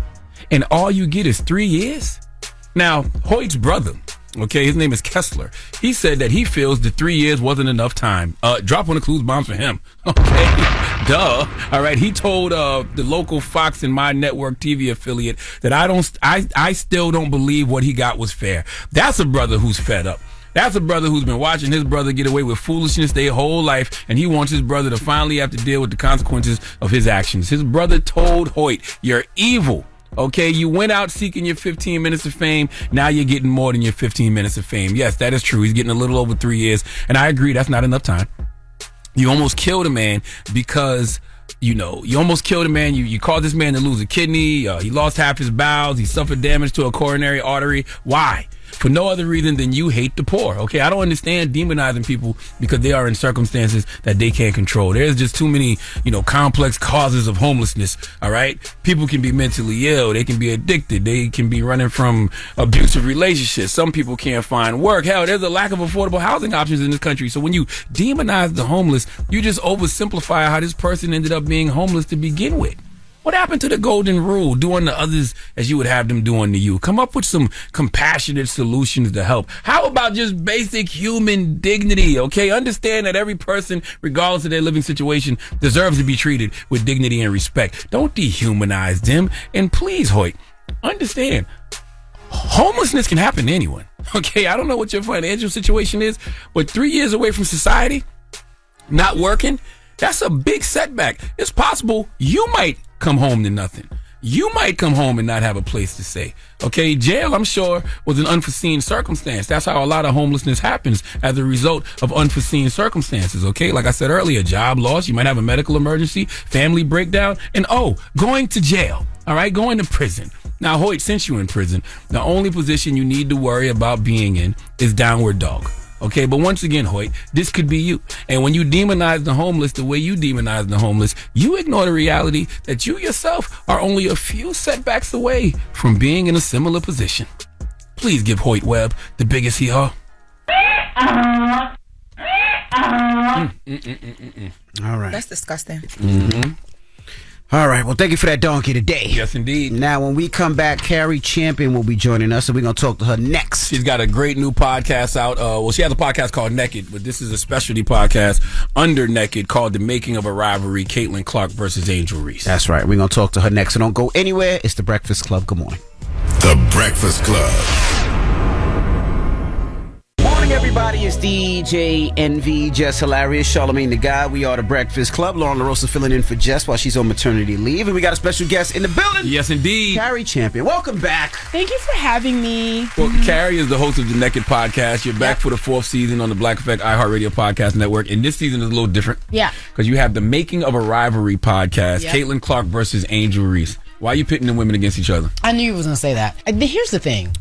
and all you get is 3 years? Now, Hoyt's brother, okay, his name is Kessler. He said that he feels the 3 years wasn't enough time. Drop one of Clues bombs for him. Okay, duh. All right, he told the local Fox and My Network TV affiliate that I still don't believe what he got was fair. That's a brother who's fed up. That's a brother who's been watching his brother get away with foolishness their whole life, and he wants his brother to finally have to deal with the consequences of his actions. His brother told Hoyt, "You're evil." Okay, you went out seeking your 15 minutes of fame. Now you're getting more than your 15 minutes of fame. Yes, that is true. He's getting a little over 3 years. And I agree, that's not enough time. You almost killed a man because, you almost killed a man. You caused this man to lose a kidney. He lost half his bowels. He suffered damage to a coronary artery. Why? For no other reason than you hate the poor. Okay, I don't understand demonizing people because they are in circumstances that they can't control. There's just too many, complex causes of homelessness. All right, people can be mentally ill. They can be addicted. They can be running from abusive relationships. Some people can't find work. Hell, there's a lack of affordable housing options in this country. So when you demonize the homeless, you just oversimplify how this person ended up being homeless to begin with. What happened to the golden rule? Do unto others as you would have them do unto you. Come up with some compassionate solutions to help. How about just basic human dignity? Okay, understand that every person, regardless of their living situation, deserves to be treated with dignity and respect. Don't dehumanize them. And please, Hoyt, understand, homelessness can happen to anyone. Okay, I don't know what your financial situation is, but 3 years away from society, not working, that's a big setback. It's possible you might come home to nothing. you might come home and not have a place to stay. Okay, jail, I'm sure, was an unforeseen circumstance. That's how a lot of homelessness happens as a result of unforeseen circumstances. Okay, like I said earlier, job loss, you might have a medical emergency, family breakdown, and going to jail. All right, going to prison. Now, Hoyt, since you're in prison, the only position you need to worry about being in is downward dog. Okay, but once again, Hoyt, this could be you. And when you demonize the homeless the way you demonize the homeless, you ignore the reality that you yourself are only a few setbacks away from being in a similar position. Please give Hoyt Webb the biggest hee-haw. All right. That's disgusting. Mm-hmm. All right. Well, thank you for that donkey today. Yes, indeed. Now, when we come back, Carrie Champion will be joining us, and we're going to talk to her next. She's got a great new podcast out. She has a podcast called Naked, but this is a specialty podcast under Naked called The Making of a Rivalry, Caitlin Clark versus Angel Reese. That's right. We're going to talk to her next, so don't go anywhere. It's The Breakfast Club. Good morning. The Breakfast Club. Everybody, it's DJ NV, Jess Hilarious, Charlamagne the Guy. We are the Breakfast Club. Lauren LaRosa filling in for Jess while she's on maternity leave. And we got a special guest in the building. Yes, indeed. Carrie Champion. Welcome back. Thank you for having me. Well, Carrie is the host of the Naked Podcast. You're back for the 4th season on the Black Effect iHeartRadio Podcast Network. And this season is a little different. Yeah. Because you have the Making of a Rivalry podcast, Yep. Caitlin Clark versus Angel Reese. Why are you pitting the women against each other? I knew you was going to say that. Here's the thing.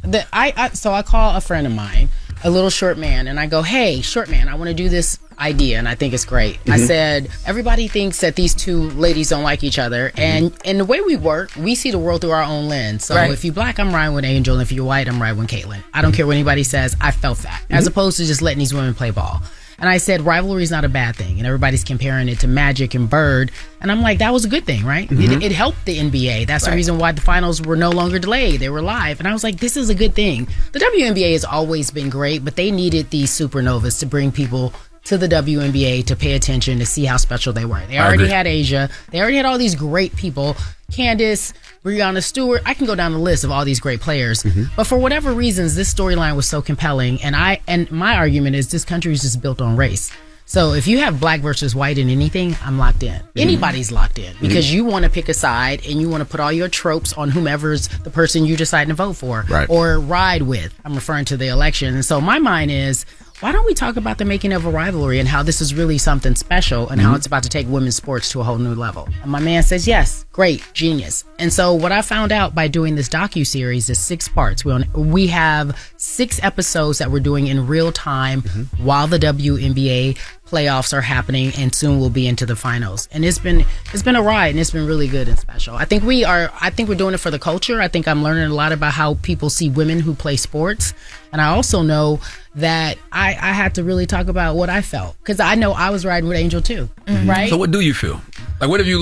So I call a friend of mine, a little short man, and I go, hey, short man, I want to do this idea, and I think it's great. I said, everybody thinks that these two ladies don't like each other, and the way we work, we see the world through our own lens. So if you're black, I'm riding with Angel, and if you're white, I'm riding with Caitlin. I don't care what anybody says. I felt that, as opposed to just letting these women play ball. And I said, rivalry is not a bad thing. And everybody's comparing it to Magic and Bird. And I'm like, that was a good thing, right? It helped the NBA. That's the reason why the finals were no longer delayed. They were live. And I was like, this is a good thing. The WNBA has always been great, but they needed these supernovas to bring people to the WNBA to pay attention, to see how special they were. They already had Asia. They already had all these great people. Candace, Breonna Stewart. I can go down the list of all these great players. But for whatever reasons, this storyline was so compelling. And my argument is this country is just built on race. So if you have black versus white in anything, I'm locked in. Anybody's locked in because you want to pick a side and you want to put all your tropes on whomever's the person you decide to vote for or ride with. I'm referring to the election. And so my mind is, why don't we talk about the making of a rivalry and how this is really something special and how it's about to take women's sports to a whole new level? And my man says, yes, great, genius. And so what I found out by doing this docuseries is 6 parts. We have 6 episodes that we're doing in real time while the WNBA playoffs are happening, and soon we'll be into the finals. And it's been a ride, and it's been really good and special. I think we're doing it for the culture. I think I'm learning a lot about how people see women who play sports. And I also know that I had to really talk about what I felt, because I know I was riding with Angel too, right? So what do you feel? Like, what have you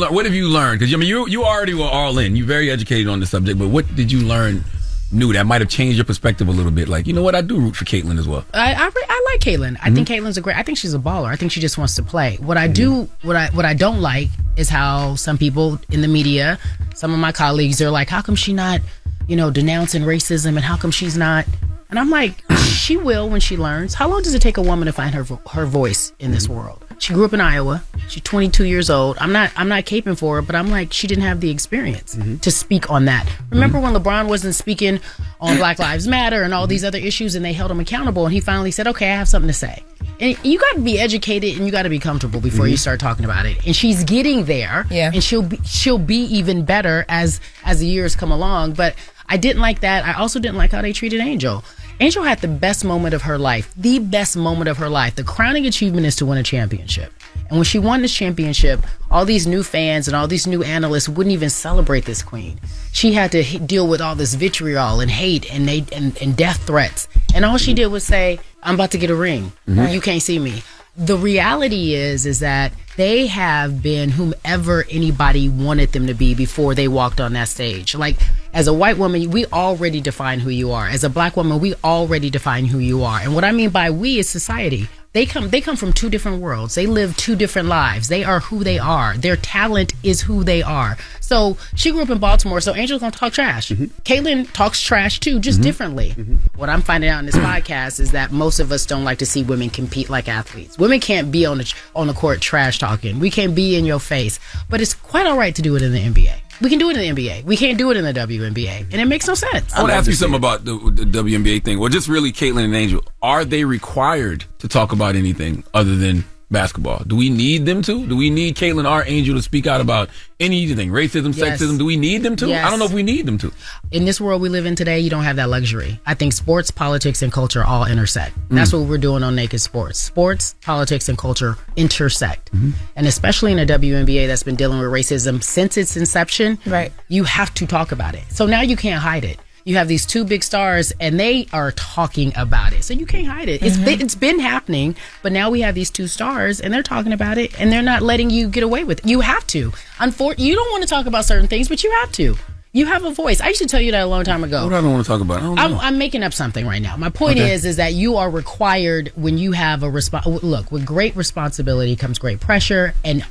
learned? Because I mean, you already were all in. You're very educated on the subject, but what did you learn new that might have changed your perspective a little bit? Like, you know what, I do root for Caitlin as well. I like Caitlin. I think Caitlin's I think she's a baller. I think she just wants to play. What I don't like is how some people in the media, some of my colleagues, are like, how come she not, denouncing racism, and how come she's not? And I'm like, she will when she learns. How long does it take a woman to find her voice in this world? She grew up in Iowa. She's 22 years old. I'm not caping for her, but I'm like, she didn't have the experience to speak on that. Remember when LeBron wasn't speaking on Black Lives Matter and all these other issues, and they held him accountable, and he finally said, okay, I have something to say. And you got to be educated and you got to be comfortable before you start talking about it. And she's getting there. Yeah. And she'll be even better as the years come along. But I didn't like that. I also didn't like how they treated Angel. Angel had the best moment of her life. The best moment of her life. The crowning achievement is to win a championship. And when she won this championship, all these new fans and all these new analysts wouldn't even celebrate this queen. She had to deal with all this vitriol and hate and death threats. And all she did was say, I'm about to get a ring. You can't see me. The reality is that they have been whomever anybody wanted them to be before they walked on that stage. Like, as a white woman, we already define who you are. As a black woman, we already define who you are. And what I mean by we is society. They come from 2 different worlds. They live 2 different lives. They are who they are. Their talent is who they are. So she grew up in Baltimore, so Angel's gonna talk trash. Caitlin talks trash too, just differently. What I'm finding out in this podcast is that most of us don't like to see women compete like athletes. Women can't be on the court trash talking. We can't be in your face. But it's quite all right to do it in the NBA. We can do it in the NBA. We can't do it in the WNBA, and it makes no sense. I want to ask you something about the WNBA thing. Well, just really, Caitlin and Angel, are they required to talk about anything other than basketball? Do we need them to? Do we need Caitlin or Angel to speak out about anything? Racism, Yes. sexism? Do we need them to? Yes. I don't know if we need them to. In this world we live in today, you don't have that luxury. I think sports, politics, and culture all intersect. That's what we're doing on Naked Sports. Sports, politics, and culture intersect. And especially in a WNBA that's been dealing with racism since its inception, right? You have to talk about it. So now you can't hide it. You have these two big stars, and they are talking about it. So you can't hide it. It's been happening, but now we have these two stars, and they're talking about it, and they're not letting you get away with it. You have to. You don't want to talk about certain things, but you have to. You have a voice. I used to tell you that a long time ago. What I don't want to talk about? I don't know. I'm making up something right now. My point is that you are required when you have a look, with great responsibility comes great pressure, and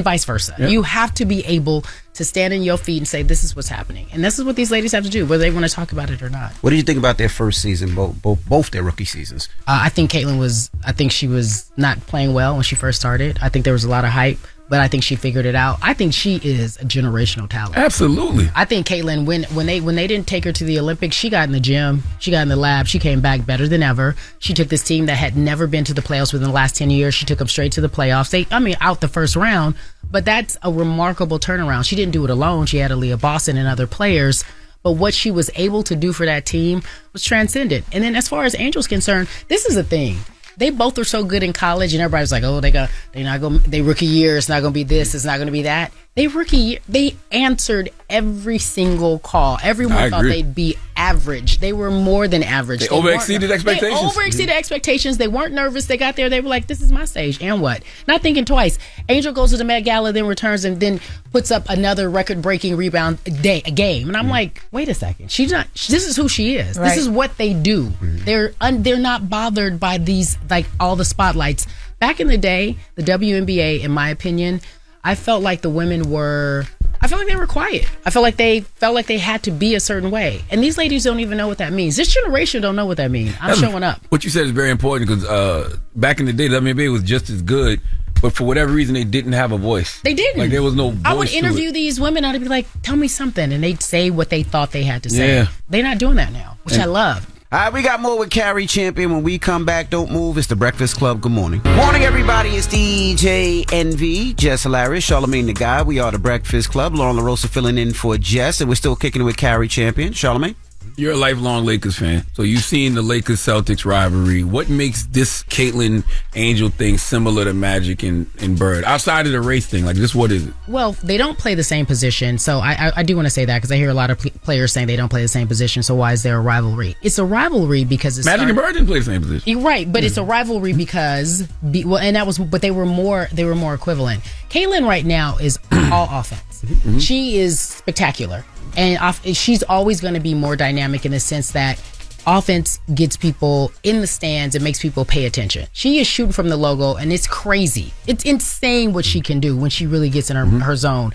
vice versa. Yep. You have to be able to stand in your feet and say, this is what's happening. And this is what these ladies have to do, whether they want to talk about it or not. What did you think about their first season, both their rookie seasons? I think she was not playing well when she first started. I think there was a lot of hype, but I think she figured it out. I think she is a generational talent. Absolutely. I think Caitlin, when they didn't take her to the Olympics, she got in the gym, she got in the lab, she came back better than ever. She took this team that had never been to the playoffs within the last 10 years. She took them straight to the playoffs. Out the first round, but that's a remarkable turnaround. She didn't do it alone. She had Aaliyah Boston and other players. But what she was able to do for that team was transcendent. And then as far as Angel's concerned, this is a thing. They both are so good in college, and everybody's like, "Oh, they rookie year. It's not going to be this. It's not going to be that." They answered every single call. Everyone thought they'd be average. They were more than average. They overexceeded expectations. They overexceeded expectations. They weren't nervous. They got there. They were like, "This is my stage." And what? Not thinking twice. Angel goes to the Met Gala, then returns, and then puts up another record-breaking rebound game. And I'm like, wait a second. She's not. This is who she is. Right. This is what they do. They're not bothered by these, like, all the spotlights. Back in the day, the WNBA, in my opinion, I felt like the women were. I felt like they were quiet. I felt like they had to be a certain way. And these ladies don't even know what that means. This generation don't know what that means. I'm showing up. What you said is very important because back in the day, the WNBA was just as good, but for whatever reason, they didn't have a voice. They didn't. Like, there was no voice. I would interview these women. I'd be like, tell me something. And they'd say what they thought they had to say. Yeah. They're not doing that now, which I love. All right, we got more with Carrie Champion. When we come back, don't move. It's the Breakfast Club. Good morning. Morning, everybody. It's DJ NV, Jess Hilarious, Charlamagne the Guy. We are the Breakfast Club. Lauren LaRosa filling in for Jess, and we're still kicking it with Carrie Champion. Charlamagne? You're a lifelong Lakers fan, so you've seen the Lakers-Celtics rivalry. What makes this Caitlin Angel thing similar to Magic and Bird? Outside of the race thing, like, just what is it? Well, they don't play the same position, so I do want to say that because I hear a lot of players saying they don't play the same position, so why is there a rivalry? It's a rivalry because Magic and Bird didn't play the same position. You're right, but it's a rivalry because but they were more equivalent. Caitlin right now is all offense. She is spectacular. And she's always going to be more dynamic in the sense that offense gets people in the stands and makes people pay attention. She is shooting from the logo, and it's crazy. It's insane what she can do when she really gets in her zone.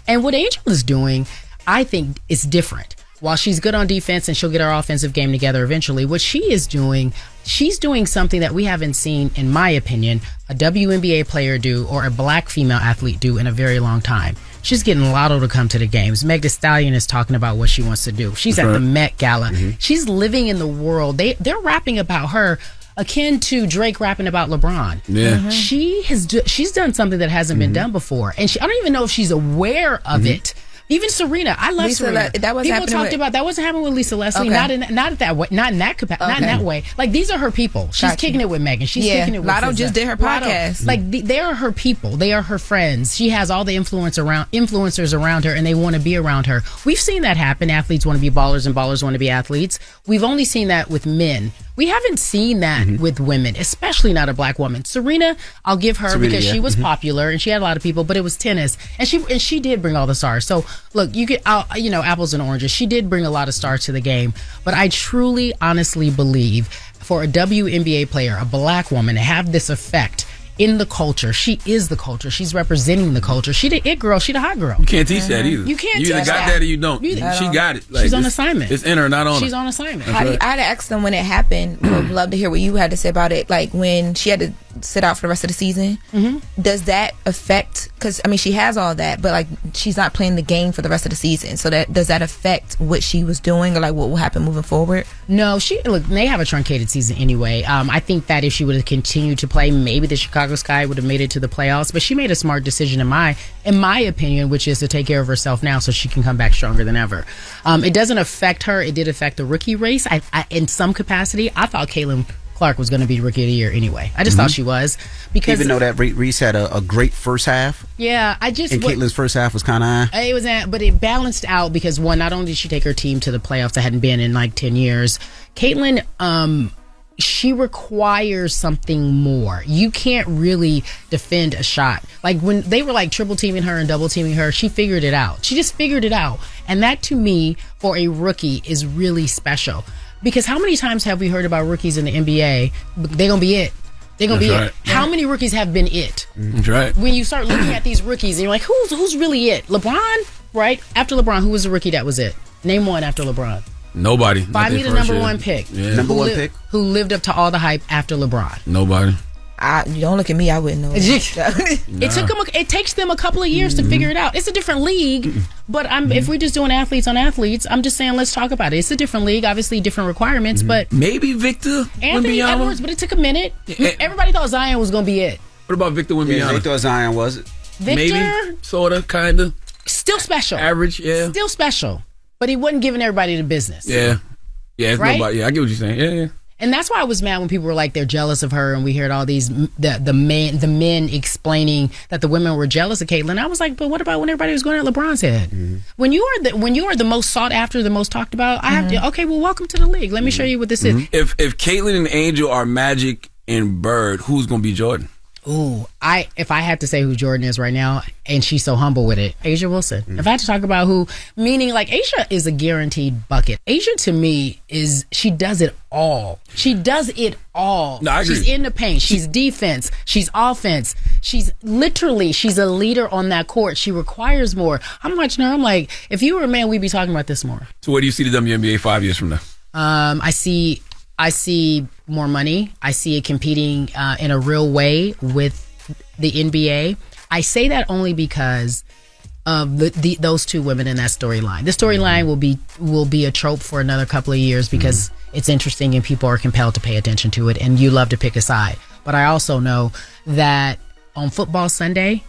And what Angel is doing, I think, is different. While she's good on defense and she'll get her offensive game together eventually, what she is doing, she's doing something that we haven't seen, in my opinion, a WNBA player do or a black female athlete do in a very long time. She's getting Lotto to come to the games. Meg Thee Stallion is talking about what she wants to do. She's at the Met Gala. She's living in the world. They're rapping about her akin to Drake rapping about LeBron. Yeah. She's done something that hasn't been done before. And I don't even know if she's aware of it. Even Serena, I love Serena. That was people talked about that wasn't happening with Lisa Leslie. Okay. Not in that way. Not in that capacity. Not in that way. Like, these are her people. She's kicking it with Megan. She's kicking it with Lotto SZA. just did her podcast. Like, they are her people. They are her friends. She has all the influencers around her, and they want to be around her. We've seen that happen. Athletes want to be ballers, and ballers want to be athletes. We've only seen that with men. We haven't seen that with women, especially not a black woman. Serena, I'll give her because she was popular and she had a lot of people, but it was tennis, and she did bring all the stars. So look, you get apples and oranges. She did bring a lot of stars to the game, but I truly, honestly believe for a WNBA player, a black woman, to have this effect in the culture. She is the culture. She's representing the culture. She the it girl. She the hot girl. You can't teach that either. You can't teach teach that. You either got that or you don't. She got it. Like, she's on assignment. It's in her, not on her. She's on assignment. I had to ask them when it happened. I would love to hear what you had to say about it. Like, when she had to sit out for the rest of the season. Does that affect? Because I mean, she has all that, but like she's not playing the game for the rest of the season. So does that affect what she was doing, or like what will happen moving forward? No, they have a truncated season anyway. I think that if she would have continued to play, maybe the Chicago Sky would have made it to the playoffs. But she made a smart decision in my opinion, which is to take care of herself now so she can come back stronger than ever. It doesn't affect her. It did affect the rookie race. I in some capacity, I thought Caitlin Clark was going to be Rookie of the Year anyway. I just thought she was, because even though that Reese had a great first half. Yeah, Caitlin's first half was kind of. It was, but it balanced out because one, not only did she take her team to the playoffs that hadn't been in like 10 years, Caitlin, she requires something more. You can't really defend a shot. Like when they were like triple teaming her and double teaming her, she figured it out. She just figured it out, and that to me, for a rookie, is really special. Because how many times have we heard about rookies in the NBA? They're going to be it. They're going to be it. How many rookies have been it? That's right. When you start looking at these rookies and you're like, who's really it? LeBron, right? After LeBron, who was the rookie that was it? Name one after LeBron. Nobody. Find me the number one pick. Yeah. Number one pick? Who lived up to all the hype after LeBron? Nobody. You don't look at me, I wouldn't know. It takes them a couple of years to figure it out. It's a different league, but if we're just doing athletes on athletes, I'm just saying let's talk about it. It's a different league, obviously different requirements, but maybe Victor Anthony Wembanyama? Edwards, but it took a minute. Everybody thought Zion was going to be it. What about Victor Wembanyama? Yeah, they thought Zion was it. Victor, maybe, sorta, kinda, still special, average, yeah, still special, but he wasn't giving everybody the business. Yeah, it's right? nobody. Yeah, I get what you're saying. Yeah. And that's why I was mad when people were like they're jealous of her, and we heard all these the men explaining that the women were jealous of Caitlyn. I was like, but what about when everybody was going at LeBron's head? When you are the most sought after, the most talked about, I have to. Okay, well, welcome to the league. Let me show you what this is. If Caitlyn and Angel are Magic and Bird, who's gonna be Jordan? Ooh, if I had to say who Jordan is right now, and she's so humble with it, A'ja Wilson. If I had to talk about who, meaning like A'ja is a guaranteed bucket. A'ja to me she does it all. She does it all. No, I agree. She's in the paint. She's defense. She's offense. She's a leader on that court. She requires more. I'm watching her. I'm like, if you were a man, we'd be talking about this more. So where do you see the WNBA 5 years from now? I see more money. I see it competing in a real way with the NBA. I say that only because of those two women in that storyline. The storyline will be a trope for another couple of years because it's interesting and people are compelled to pay attention to it, and you love to pick a side. But I also know that on football Sunday,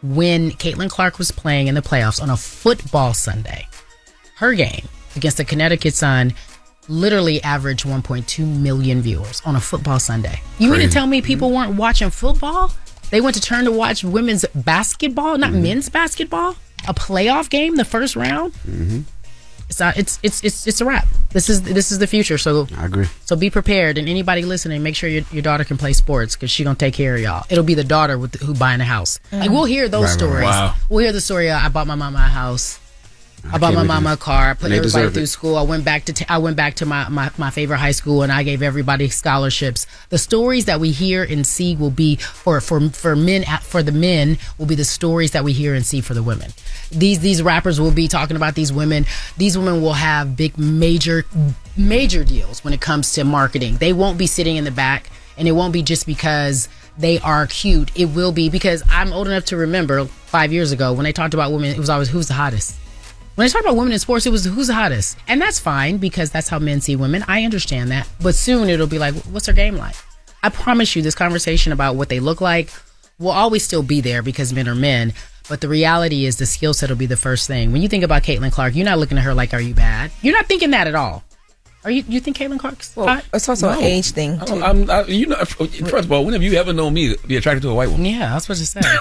when Caitlin Clark was playing in the playoffs on a football Sunday, her game against the Connecticut Sun literally averaged 1.2 million viewers on a football Sunday. You mean to tell me people weren't watching football? They went to turn to watch women's basketball, not men's basketball? A playoff game, the first round? It's a wrap. This is the future. So I agree. So be prepared, and anybody listening, make sure your daughter can play sports because she's gonna take care of y'all. It'll be the daughter who buying a house. Like we'll hear those stories. Wow. We'll hear the story. I bought my mama a house. I bought my mama a car. I put everybody through school. I went back to my favorite high school, and I gave everybody scholarships. The stories that we hear and see will be for the men will be the stories that we hear and see for the women. These rappers will be talking about these women. These women will have big major deals when it comes to marketing. They won't be sitting in the back, and it won't be just because they are cute. It will be because I'm old enough to remember 5 years ago when they talked about women, it was always who's the hottest. When they talk about women in sports, it was who's the hottest. And that's fine because that's how men see women. I understand that. But soon it'll be like, what's her game like? I promise you this conversation about what they look like will always still be there because men are men. But the reality is the skill set will be the first thing. When you think about Caitlin Clark, you're not looking at her like, are you bad? You're not thinking that at all. Are you think Caitlin Clark's hot? It's also an age thing, too. First of all, when have you ever known me to be attracted to a white woman? Yeah, I was supposed to say.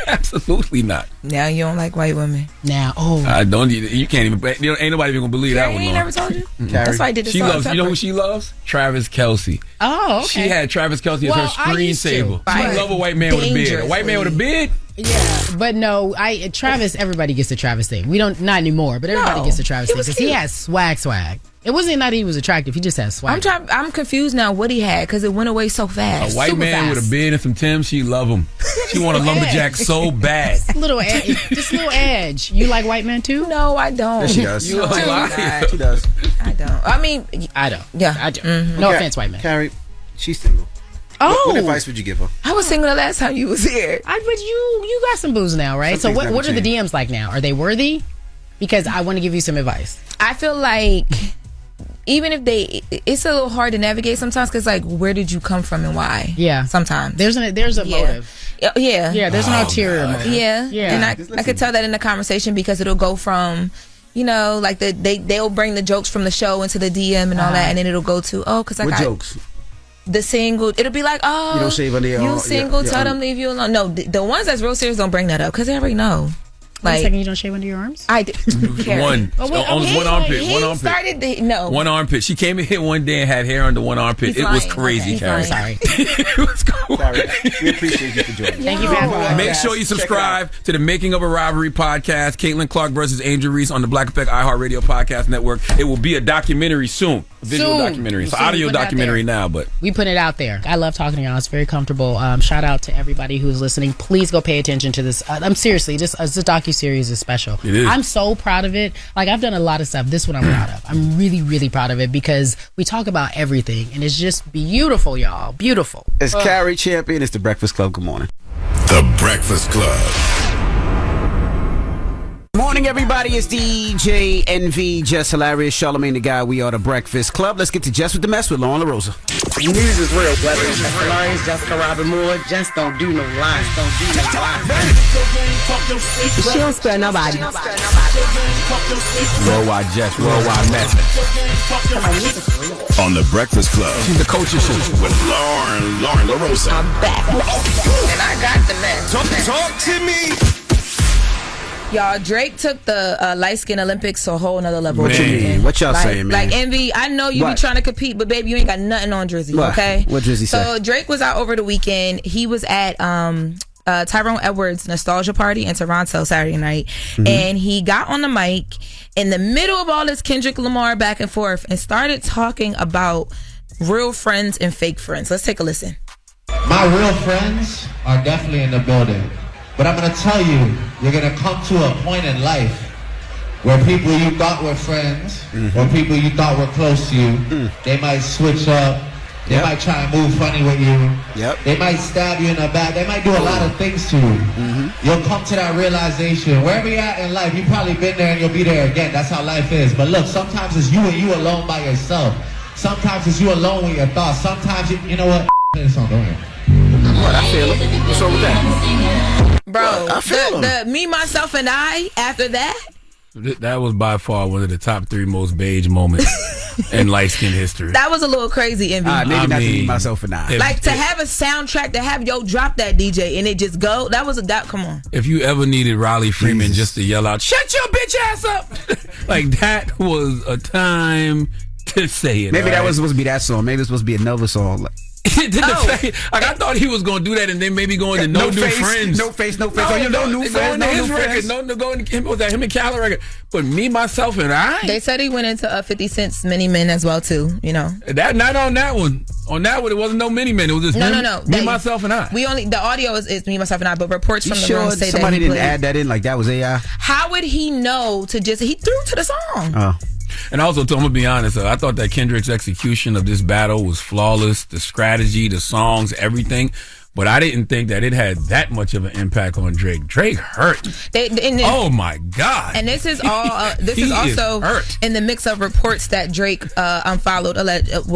Absolutely not. Now you don't like white women. Now, I don't. You can't even. Ain't nobody even gonna believe that one. I ain't never told you. That's why I did this. She loves. You know who she loves? Travis Kelce. Oh, okay. She had Travis Kelce as her screensaver. She love a white man with a beard. A white man with a beard. Yeah, but no, Travis. Everybody gets the Travis thing. We don't, not anymore, but everybody gets the Travis thing because he has swag. It wasn't that he was attractive. He just has swag. I'm confused now what he had because it went away so fast. A white man with a beard and some Timbs, she love him. She want a lumberjack so bad. Just little edge. You like white men too? No, I don't. Yes, she does. You She does. I don't. I mean, I don't. Yeah, I do. No offense, white man. Carrie, she's single. Oh. What advice would you give her? I was single the last time you was here. But you got some booze now, right? So what are the DMs like now? Are they worthy? Because I want to give you some advice. I feel like even if it's a little hard to navigate sometimes because like where did you come from and why? Yeah. Sometimes there's a motive. Yeah. There's an ulterior motive. Yeah. And I could tell that in the conversation because it'll go from, you know, like they'll bring the jokes from the show into the DM and all that, and then it'll go to because what jokes? The single, it'll be like, oh, you don't shave under your you single, tell them leave you alone. No, the ones that's real serious don't bring that up because they already know. Wait a second, you don't shave under your arms? I did. One armpit. One armpit. Started one armpit. She came in here one day and had hair under one armpit. It was crazy, Carrie. Sorry. It was cool. Sorry. We appreciate you for joining. Thank you for having me. Make sure you subscribe to the Making of a Rivalry podcast, Caitlin Clark versus Angel Reese on the Black Effect iHeartRadio podcast network. It will be a documentary soon. A visual documentary. It's an audio documentary now, but we put it out there. I love talking to y'all. It's very comfortable. Shout out to everybody who's listening. Please go pay attention to this. I'm seriously, this docuseries is special. It is. I'm so proud of it. Like, I've done a lot of stuff. This one I'm proud of. I'm really, really proud of it because we talk about everything and it's just beautiful, y'all. Beautiful. It's Carrie Champion. It's The Breakfast Club. Good morning. The Breakfast Club. Morning, everybody. It's DJ NV, Jess Hilarious, Charlamagne the Guy. We are The Breakfast Club. Let's get to Jess with the Mess with Lauren LaRosa. News is real, whether it's Jess Hilarious, Jessica Robin Moore, just don't do no lies, She don't spare nobody. Worldwide Jess, worldwide Mack. On The Breakfast Club. She's the coach with Lauren LaRosa. I'm back. And I got the mess. Talk to me. Y'all, Drake took the light skin Olympics to a whole nother level. What you mean? What y'all saying, man? Like, Envy, I know you be trying to compete, but baby, you ain't got nothing on Drizzy, okay? What Drizzy say? So Drake was out over the weekend. He was at Tyrone Edwards' nostalgia party in Toronto Saturday night, and he got on the mic in the middle of all this Kendrick Lamar back and forth and started talking about real friends and fake friends. Let's take a listen. My real friends are definitely in the building. But I'm going to tell you, you're going to come to a point in life where people you thought were friends or people you thought were close to you, they might switch up. They might try and move funny with you. They might stab you in the back. They might do a lot of things to you. You'll come to that realization. Wherever you're at in life, you've probably been there and you'll be there again. That's how life is. But look, sometimes it's you and you alone by yourself. Sometimes it's you alone with your thoughts. Sometimes, you know what? Play this song, go ahead. What? I feel it. What's wrong with that? Bro, the me, myself, and I, after that. That was by far one of the top 3 most beige moments in light skin history. That was a little crazy, Envy. Maybe not to me, myself, and I. To have a soundtrack, to have drop that DJ and it just go, that was come on. If you ever needed Riley Freeman just to yell out, "Shut your bitch ass up," like that was a time to say it. Maybe that was supposed to be that song. Maybe it's supposed to be another song. I thought he was going to do that and then maybe go into No New Friends. No face. No new friends. No new record. Go into him and Cali record. But me, myself, and I. They said he went into 50 Cent's Many Men as well too. You know. That not on that one. On that one, it wasn't no Many Men. It was just no. Me, myself, and I. The audio is me, myself, and I. But reports from the room say somebody that didn't add that in like that was AI. How would he know to just? He threw to the song. Oh. And also, I'm going to be honest, I thought that Kendrick's execution of this battle was flawless. The strategy, the songs, everything. But I didn't think that it had that much of an impact on Drake. Drake hurt. Oh my God! And this is all. This is also in the mix of reports that Drake unfollowed LeBron,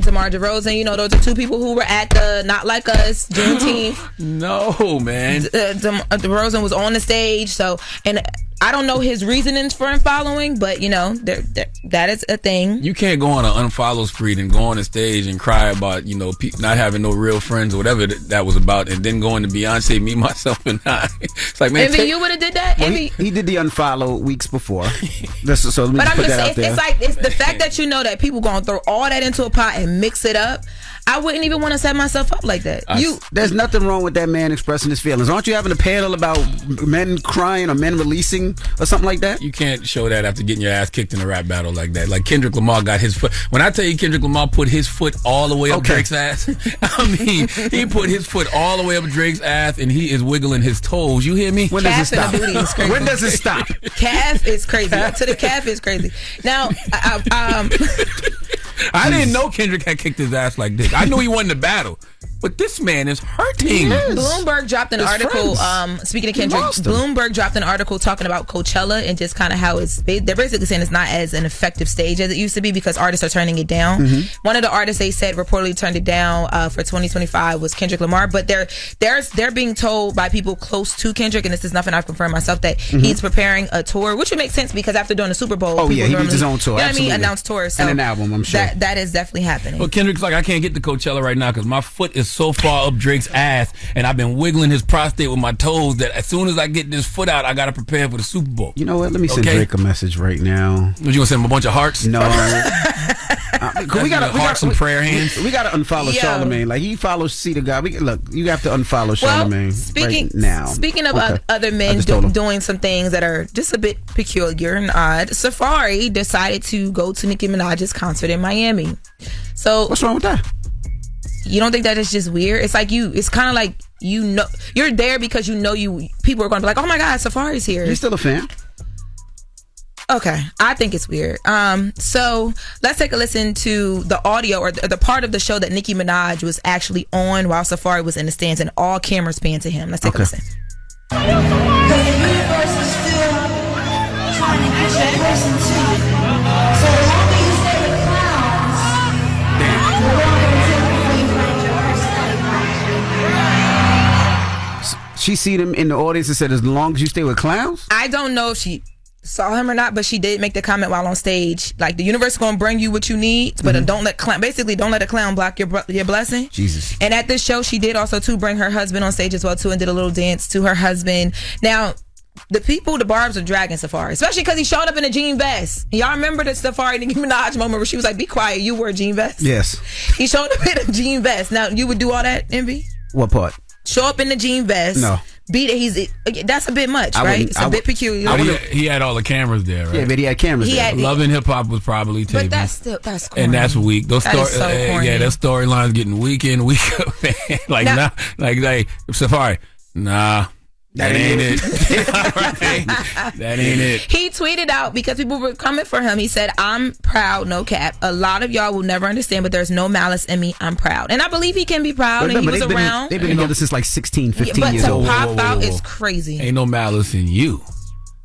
DeMar DeRozan. You know, those are 2 people who were at the Not Like Us Juneteenth. No, man. DeRozan was on the stage. So, and I don't know his reasonings for unfollowing, but you know, that is a thing. You can't go on an unfollow spree and go on the stage and cry about, you know, not having no real friends or whatever that was about, and then going to Beyonce, Me, Myself, and I. It's like, man, Envy, you would have did that. Well, he did the unfollow weeks before. So let me but just I'm put just that out there. it's the fact that you know that people gonna throw all that into a pot and mix it up. I wouldn't even want to set myself up like that. There's nothing wrong with that man expressing his feelings. Aren't you having a panel about men crying or men releasing or something like that? You can't show that after getting your ass kicked in a rap battle like that. Like Kendrick Lamar got his foot. When I tell you Kendrick Lamar put his foot all the way up Drake's ass, I mean, he put his foot all the way up Drake's ass and he is wiggling his toes. You hear me? When does it stop? When does it stop? Calf is crazy. To the calf is crazy. Now, I didn't know Kendrick had kicked his ass like this. I knew he won the battle. But this man is hurting. Bloomberg dropped an article. Speaking of Kendrick, Bloomberg dropped an article talking about Coachella and just kind of how they're basically saying it's not as an effective stage as it used to be because artists are turning it down. Mm-hmm. One of the artists they said reportedly turned it down for 2025 was Kendrick Lamar, but they're being told by people close to Kendrick, and this is nothing I've confirmed myself, that he's preparing a tour, which would make sense because after doing the Super Bowl, he needs his own tour. You know what I mean? Announced tour, so and an album. I'm sure that is definitely happening. Well, Kendrick's like, I can't get to Coachella right now because my foot is so far up Drake's ass, and I've been wiggling his prostate with my toes that as soon as I get this foot out, I gotta prepare for the Super Bowl. You know what? Let me send Drake a message right now. What, you gonna send him a bunch of hearts? No. we gotta hearts and prayer hands. We gotta unfollow Charlamagne. Like he follows See the God. Look, you have to unfollow Charlamagne right now. Speaking of other men doing some things that are just a bit peculiar and odd, Safari decided to go to Nicki Minaj's concert in Miami. So what's wrong with that? You don't think that is just weird? It's like it's kind of like, you know, you're there because people are going to be like, oh my God, Safari's here. You're still a fan? Okay, I think it's weird. So let's take a listen to the audio or the part of the show that Nicki Minaj was actually on while Safari was in the stands, and all cameras panned to him. Let's take a listen. The universe is still trying to get your person to you. So the longer you stay with clowns, the longer until you find your personality. She seen him in the audience and said, as long as you stay with clowns? I don't know if she saw him or not, but she did make the comment while on stage, like, the universe is gonna bring you what you need, but don't let a clown block your blessing. Jesus. And at this show, she did also too bring her husband on stage as well too, and did a little dance to her husband. Now, the barbs are dragging Safari, especially because he showed up in a jean vest. Y'all remember the Safari Nicki Minaj moment where she was like, "Be quiet, you wear a jean vest." Yes. He showed up in a jean vest. Now, you would do all that, Envy? What part? Show up in the jean vest. No. That's a bit much, right? It's a bit peculiar. He had all the cameers there, right? Yeah, but he had cameras there. Love and Hip Hop was probably taping. But that's corny. And that's weak. Those that storyline's getting weaker and weaker, man. Like Safari, nah. That ain't it. That ain't it. He tweeted out, because people were coming for him, he said, "I'm proud, no cap. A lot of y'all will never understand, but there's no malice in me. I'm proud." And I believe he can be proud, and he was around. They've been together since like 16, 15 years old. But to pop out is crazy. Ain't no malice in you.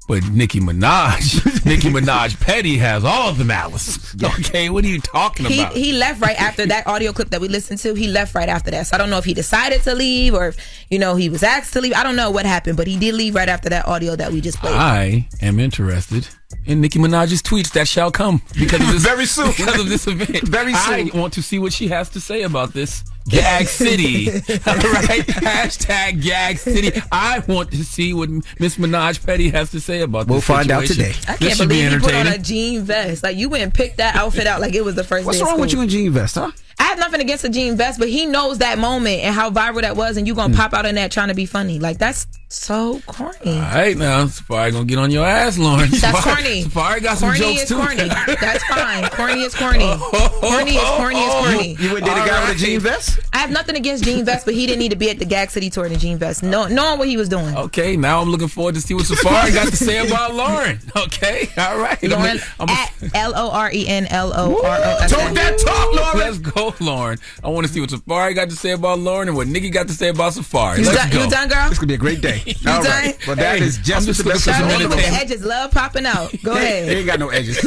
But Nicki Minaj Petty has all the malice. Okay, what are you talking about? He left right after that audio clip that we listened to. He left right after that. So I don't know if he decided to leave or if, he was asked to leave. I don't know what happened, but he did leave right after that audio that we just played. I am interested in Nicki Minaj's tweets that shall come because of this very soon. Because of this event. Very soon. I want to see what she has to say about this. Gag City. All right? Hashtag Gag City. I want to see what Miss Minaj Petty has to say about this. We'll find out today. I can't believe you put on a jean vest. Like, you went and picked that outfit out like it was the first What's day of wrong school. with you in jean vest, huh? I have nothing against a jean vest, but he knows that moment and how viral that was, and you gonna pop out in that trying to be funny. Like, that's so corny. All right, now Safari gonna get on your ass, Lauren. That's corny. Safari got some corny jokes is too. Corny. That's fine. Corny is corny. Corny is corny is corny. You wouldn't date a guy with a jean vest? I have nothing against jean vest, but he didn't need to be at the Gag City tour in a jean vest, knowing what he was doing. Okay, now I'm looking forward to see what Safari got to say about Lauren. Okay, all right. Lauren at LORENLOROS. Talk that talk, Lauren. Let's go, Lauren. I want to see what Safari got to say about Lauren and what Nicki got to say about Safari. Let's go. You done, girl? This could be a great day. All right. Well, that is Jess With The Mess. The edges love popping out. Go ahead. They ain't got no edges.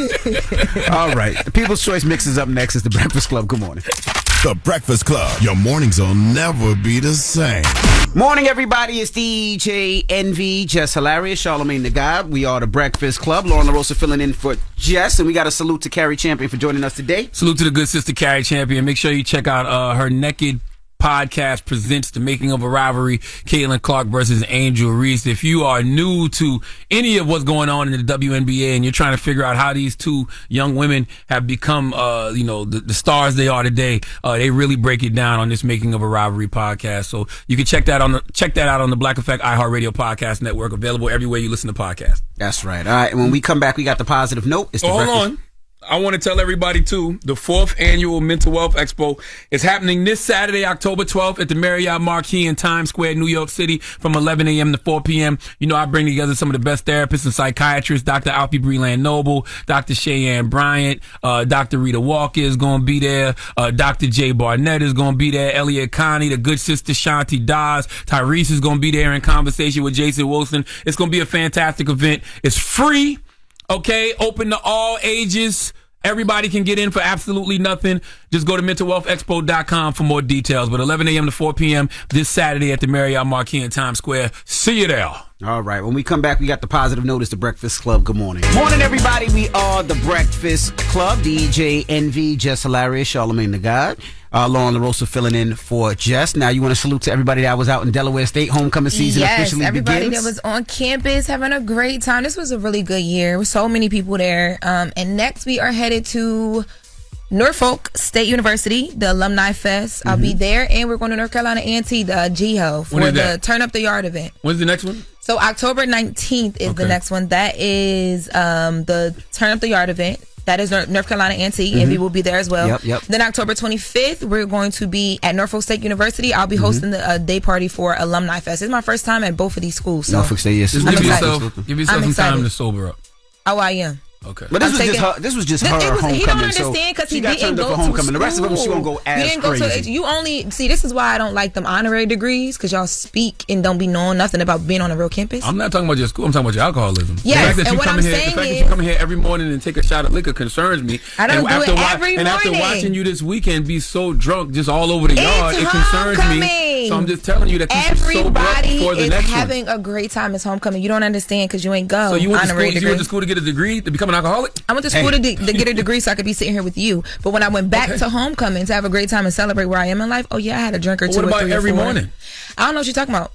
All right. The People's Choice Mix is up next. It's The Breakfast Club. Good morning. The Breakfast Club. Your mornings will never be the same. Morning, everybody. It's DJ Envy, Jess Hilarious, Charlamagne the God. We are The Breakfast Club. Lauren LaRosa filling in for Jess. And we got a salute to Carrie Champion for joining us today. Salute to the good sister Carrie Champion. Make sure you check out her Naked podcast presents The Making of a Rivalry, Caitlin Clark versus Angel Reese. If you are new to any of what's going on in the WNBA and you're trying to figure out how these two young women have become, the stars they are today, they really break it down on this Making of a Rivalry podcast. So you can check that out on the Black Effect iHeartRadio podcast network, available everywhere you listen to podcasts. That's right. All right. And when we come back, we got the positive note. It's the Hold on. I want to tell everybody, too, the 4th Annual Mental Wealth Expo is happening this Saturday, October 12th at the Marriott Marquis in Times Square, New York City from 11 a.m. to 4 p.m. You know, I bring together some of the best therapists and psychiatrists, Dr. Alfie Breland Noble, Dr. Cheyenne Bryant, Dr. Rita Walker is going to be there, Dr. Jay Barnett is going to be there, Elliot Connie, the good sister Shanti Dawes, Tyrese is going to be there in conversation with Jason Wilson. It's going to be a fantastic event. It's free. Okay, open to all ages. Everybody can get in for absolutely nothing. Just go to mentalwealthexpo.com for more details. But 11 a.m. to 4 p.m. this Saturday at the Marriott Marquis in Times Square. See you there. All right. When we come back, we got the positive notice, the Breakfast Club. Good morning. Morning, everybody. We are the Breakfast Club. DJ Envy, Jess Hilarious, Charlamagne the God. Lauren LaRosa filling in for Jess. Now, you want to salute to everybody that was out in Delaware State. Homecoming season officially everybody begins. that was on campus having a great time. This was a really good year. With so many people there. And next, we are headed to Norfolk State University, the Alumni Fest. I'll be there. And we're going to North Carolina A&T, the GHO, for the Turn Up the Yard event. When's the next one? So October 19th is the next one. That is the Turn Up the Yard event. That is North Carolina A&T, and we will be there as well. Yep. Then October 25th, we're going to be at Norfolk State University. I'll be hosting the day party for Alumni Fest. It's my first time at both of these schools. So Norfolk State, yes. Just give yourself some time to sober up. Oh, I am. Okay. But this was just her homecoming. He don't understand because he didn't go to homecoming. The rest of them, she gonna go as crazy. You only see. This is why I don't like them honorary degrees, because y'all speak and don't be knowing nothing about being on a real campus. I'm not talking about your school. I'm talking about your alcoholism. Yes, the fact that you come in here every morning and take a shot of liquor concerns me. I don't do it every morning. And after watching you this weekend be so drunk, just all over the yard, it concerns me. So I'm just telling you that keep you sober up for the next one. Everybody is having a great time. It's homecoming. You don't understand because you ain't go. So you went to school to get a degree to become an alcoholic? I went to school to get a degree so I could be sitting here with you. But when I went back to homecoming to have a great time and celebrate where I am in life, I had a drink or two. What about every morning? I don't know what you're talking about.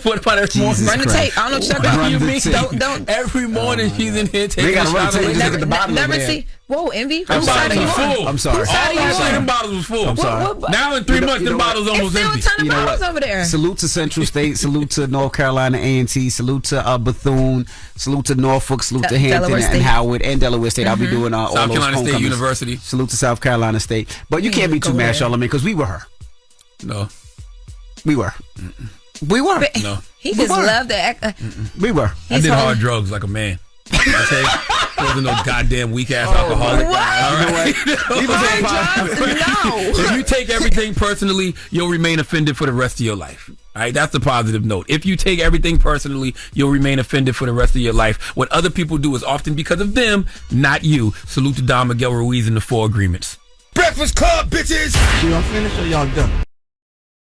What about every morning? Run the tape. I don't know what you're talking about. Don't. Every morning she's in here taking a shot of liquor. Never see. Whoa, Envy. Them bottles was full. I'm sorry. All them bottles was full. I'm sorry. Now in 3 months, them bottles almost empty. It's still a ton of bottles over there. Salute to Central State. Salute to North Carolina A&T. Salute to Bethune. Salute to Norfolk. Salute to Hampton and Howard and Delaware State. I'll be doing all those homecomings. South Carolina State University. Salute to South Carolina State. But you can't be too mad, Charlamagne, because we were her. No. We were. We were. No. He just loved that. We were. I did hard drugs like a man. Okay? Wasn't no goddamn weak ass alcoholic. What? If you take everything personally, you'll remain offended for the rest of your life. All right, that's the positive note. If you take everything personally, you'll remain offended for the rest of your life. What other people do is often because of them, not you. Salute to Don Miguel Ruiz and the 4 Agreements. Breakfast Club, bitches! Y'all finished or y'all done?